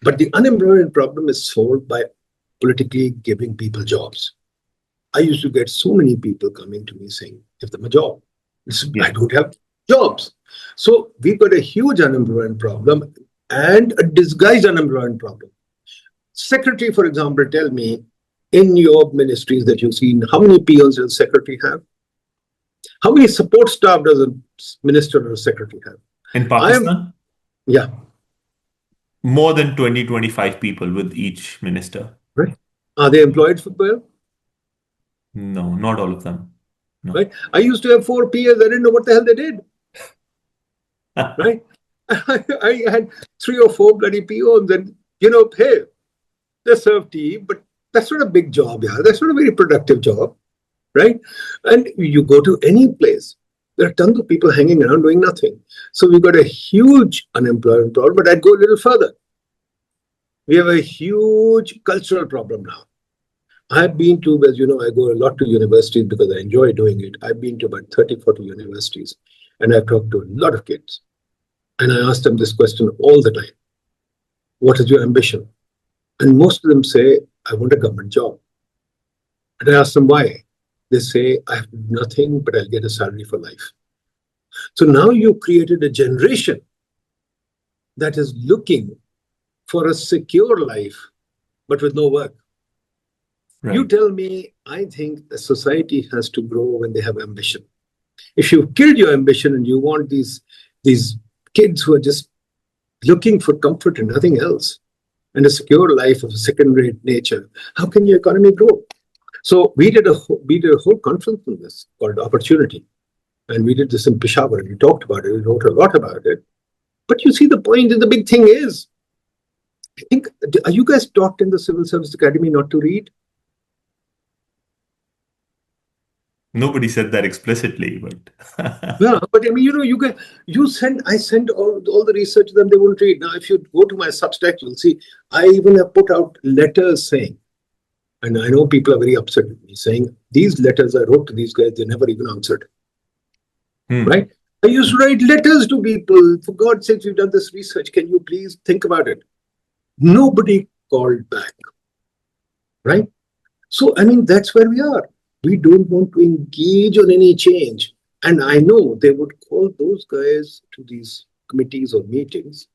But the unemployment problem is solved by politically giving people jobs. I used to get so many people coming to me saying, give them a job. I Yeah. don't have jobs. So we've got a huge unemployment problem and a disguised unemployment problem. Secretary, for example, tell me in your ministries that you've seen, how many peons does a secretary have? How many support staff does a minister or a secretary have? In I am, Pakistan, yeah, more than 20, 25 people with each minister. right. Are they employed for well? No, not all of them. No. Right? I used to have 4 peers. I didn't know what the hell they did. Right? I had 3 or 4 bloody peons, and hey, they serve tea, but That's not a big job, yeah. That's not a very productive job, right? And you go to any place, there are tons of people hanging around doing nothing. So we've got a huge unemployment problem, but I'd go a little further. We have a huge cultural problem now. I've been to, as you know, I go a lot to universities because I enjoy doing it. I've been to about 30, 40 universities, and I've talked to a lot of kids. And I ask them this question all the time. What is your ambition? And most of them say, I want a government job. And I ask them why. They say, I have nothing, but I'll get a salary for life. So now you've created a generation that is looking for a secure life, but with no work. You Right. tell me, I think a society has to grow when they have ambition. If you've killed your ambition and you want these kids who are just looking for comfort and nothing else, and a secure life of a second-rate nature, how can your economy grow? So we did a whole conference on this called Opportunity, and we did this in Peshawar. We talked about it. We wrote a lot about it. But you see, the point and the big thing is, I think, are you guys taught in the Civil Service Academy not to read? Nobody said that explicitly, but Yeah, but I mean, I send all the research to them, they won't read. Now, if you go to my Substack, you'll see I even have put out letters saying, and I know people are very upset with me, saying these letters I wrote to these guys, they never even answered, hmm. right? I used to write letters to people. For God's sake, we've done this research. Can you please think about it? Nobody called back, right? So, I mean, that's where we are. We don't want to engage on any change. And I know they would call those guys to these committees or meetings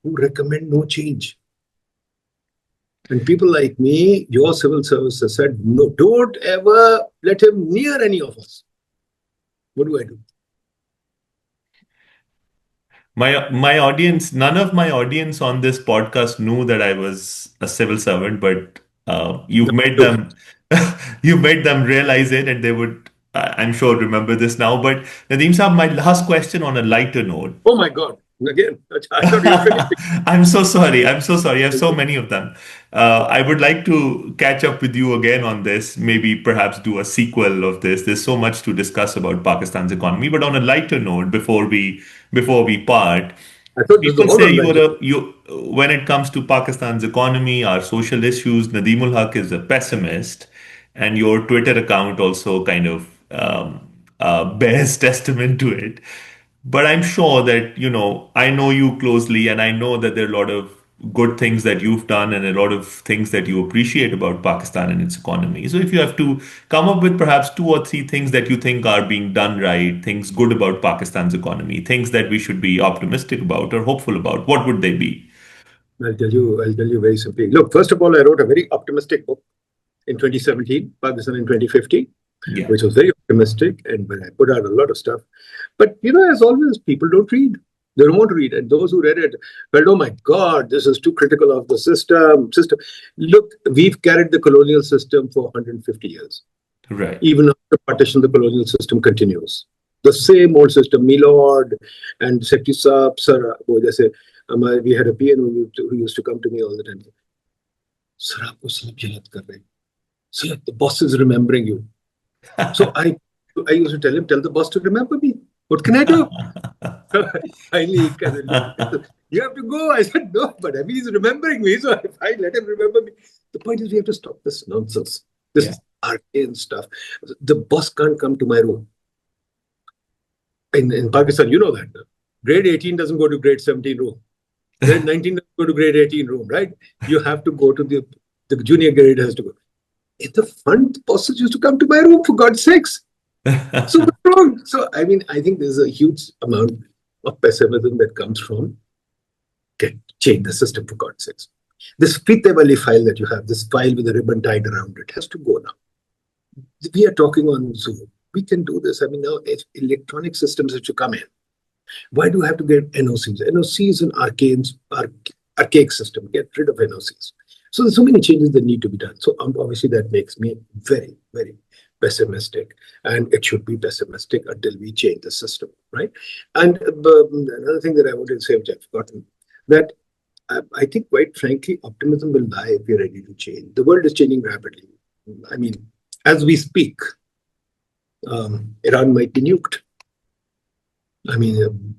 who recommend no change. And people like me, your civil service has said, no, don't ever let him near any of us. What do I do? My audience, none of my audience on this podcast knew that I was a civil servant, but No, you've made no. them you made them realize it, and they would, I'm sure, remember this now. But Nadeem Saab, my last question on a lighter note. Oh my God. Again, I thought you were finishing. I'm so sorry. I'm so sorry. I have so many of them. I would like to catch up with you again on this, maybe perhaps do a sequel of this. There's so much to discuss about Pakistan's economy. But on a lighter note, before we part, I thought this was people all say on light. you when it comes to Pakistan's economy, our social issues, Nadeemul Haq is a pessimist, and your Twitter account also kind of bears testament to it. But I'm sure that, I know you closely, and I know that there are a lot of good things that you've done and a lot of things that you appreciate about Pakistan and its economy. So if you have to come up with perhaps two or three things that you think are being done right, things good about Pakistan's economy, things that we should be optimistic about or hopeful about, what would they be? I'll tell you very simply. Look, first of all, I wrote a very optimistic book in 2017, Pakistan in 2050, Yeah, which was very optimistic, and when I put out a lot of stuff. But as always, people don't read. They don't want to read. And those who read it felt, oh my God, this is too critical of the system. Look, we've carried the colonial system for 150 years. right. Even after partition, the colonial system continues. The same old system, Milord and Secretary Saab, Sir, we had a PN who used to come to me all the time. Sir, aapko sab yaad kar rahe. Sir, the boss is remembering you. So I used to tell him, tell the boss to remember me. What can I do? Finally, he kind of looked at me. You have to go. I said, no, but I mean, he's remembering me. So I let him remember me. The point is, we have to stop this nonsense, Yeah. this arcane stuff. The boss can't come to my room. In Pakistan, you know that. Grade 18 doesn't go to grade 17 room. Grade 19 doesn't go to grade 18 room, right? You have to go to the junior grade has to go. In the front, the bosses used to come to my room, for God's sakes. So what's wrong? So, I mean, I think there's a huge amount of pessimism that comes from change the system, for God's sakes. This Fite Wali file that you have, this file with a ribbon tied around it, has to go now. We are talking on Zoom. We can do this. I mean, now if electronic systems have to come in. Why do you have to get NOCs? NOC is an archaic system. Get rid of NOCs. So there's so many changes that need to be done. So obviously that makes me very, very pessimistic, and it should be pessimistic until we change the system, right? And another thing that I wanted to say, which I've forgotten, that I think, quite frankly, optimism will die if we're ready to change. The world is changing rapidly. I mean, as we speak, Iran might be nuked. I mean,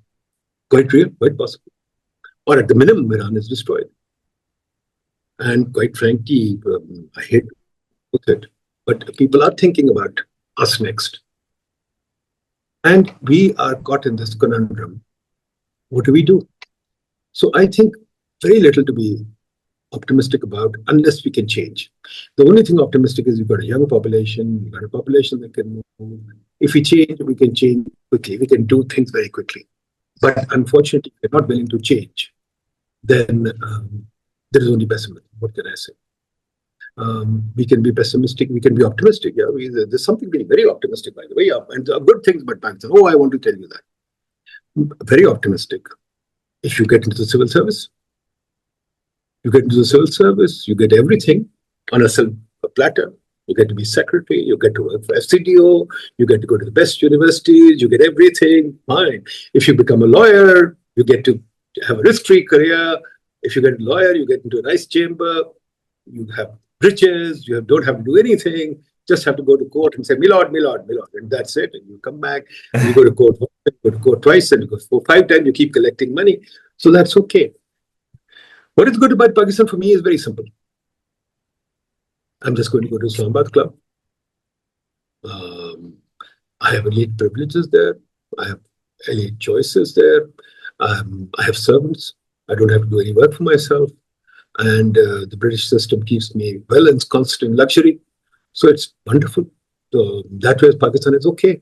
quite real, quite possible. Or at the minimum, Iran is destroyed. And quite frankly, I hate to put it, but people are thinking about us next. And we are caught in this conundrum. What do we do? So I think very little to be optimistic about unless we can change. The only thing optimistic is you've got a young population, you've got a population that can move. If we change, we can change quickly. We can do things very quickly. But unfortunately, if we're not willing to change, then there is only pessimism. What can I say? We can be pessimistic, we can be optimistic. Yeah, there's something really very optimistic, by the way. Yeah, and there are good things about Pakistan. Oh, I want to tell you that. Very optimistic. If you get into the civil service, you get everything on a silver platter. You get to be secretary, you get to work for FCDO, you get to go to the best universities, you get everything. Fine. If you become a lawyer, you get to have a risk-free career. If you get a lawyer, you get into a nice chamber, you have riches, don't have to do anything, just have to go to court and say, Milord, Milord, Milord, and that's it. And you come back, and you go to court once, you go to court twice, and you go 4, 5 times, you keep collecting money. So that's okay. What is good about Pakistan for me is very simple. I'm just going to go to Islamabad Club. I have elite privileges there. I have elite choices there. I have servants. I don't have to do any work for myself. And the British system keeps me well and constant luxury. So it's wonderful. So that way, Pakistan is okay.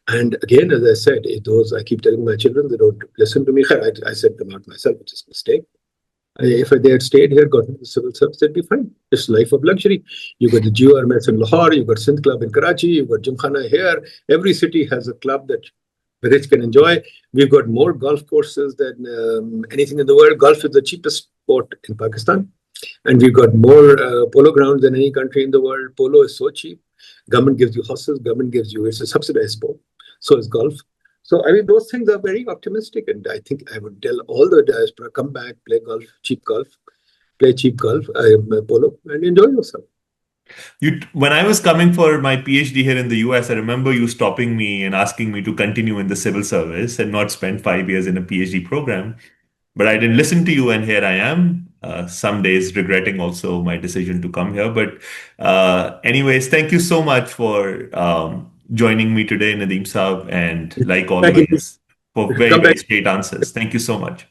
And again, as I said, I keep telling my children, they don't listen to me. I said them out myself, which is a mistake. If they had stayed here, got into the civil service, they'd be fine. It's life of luxury. You got the GORMS in Lahore, you got Sindh Club in Karachi, you got Gymkhana here. Every city has a club that the rich can enjoy. We've got more golf courses than anything in the world. Golf is the cheapest sport in Pakistan. And we've got more polo grounds than any country in the world. Polo is so cheap. Government gives you horses. It's a subsidized sport. So is golf. So, I mean, those things are very optimistic. And I think I would tell all the diaspora, come back, play golf, play cheap golf, polo, and enjoy yourself. When I was coming for my PhD here in the US, I remember you stopping me and asking me to continue in the civil service and not spend 5 years in a PhD program. But I didn't listen to you, and here I am. Some days regretting also my decision to come here. But, anyways, thank you so much for joining me today, Nadeem Saab, and like always, for very, Come very back. straight answers. Thank you so much.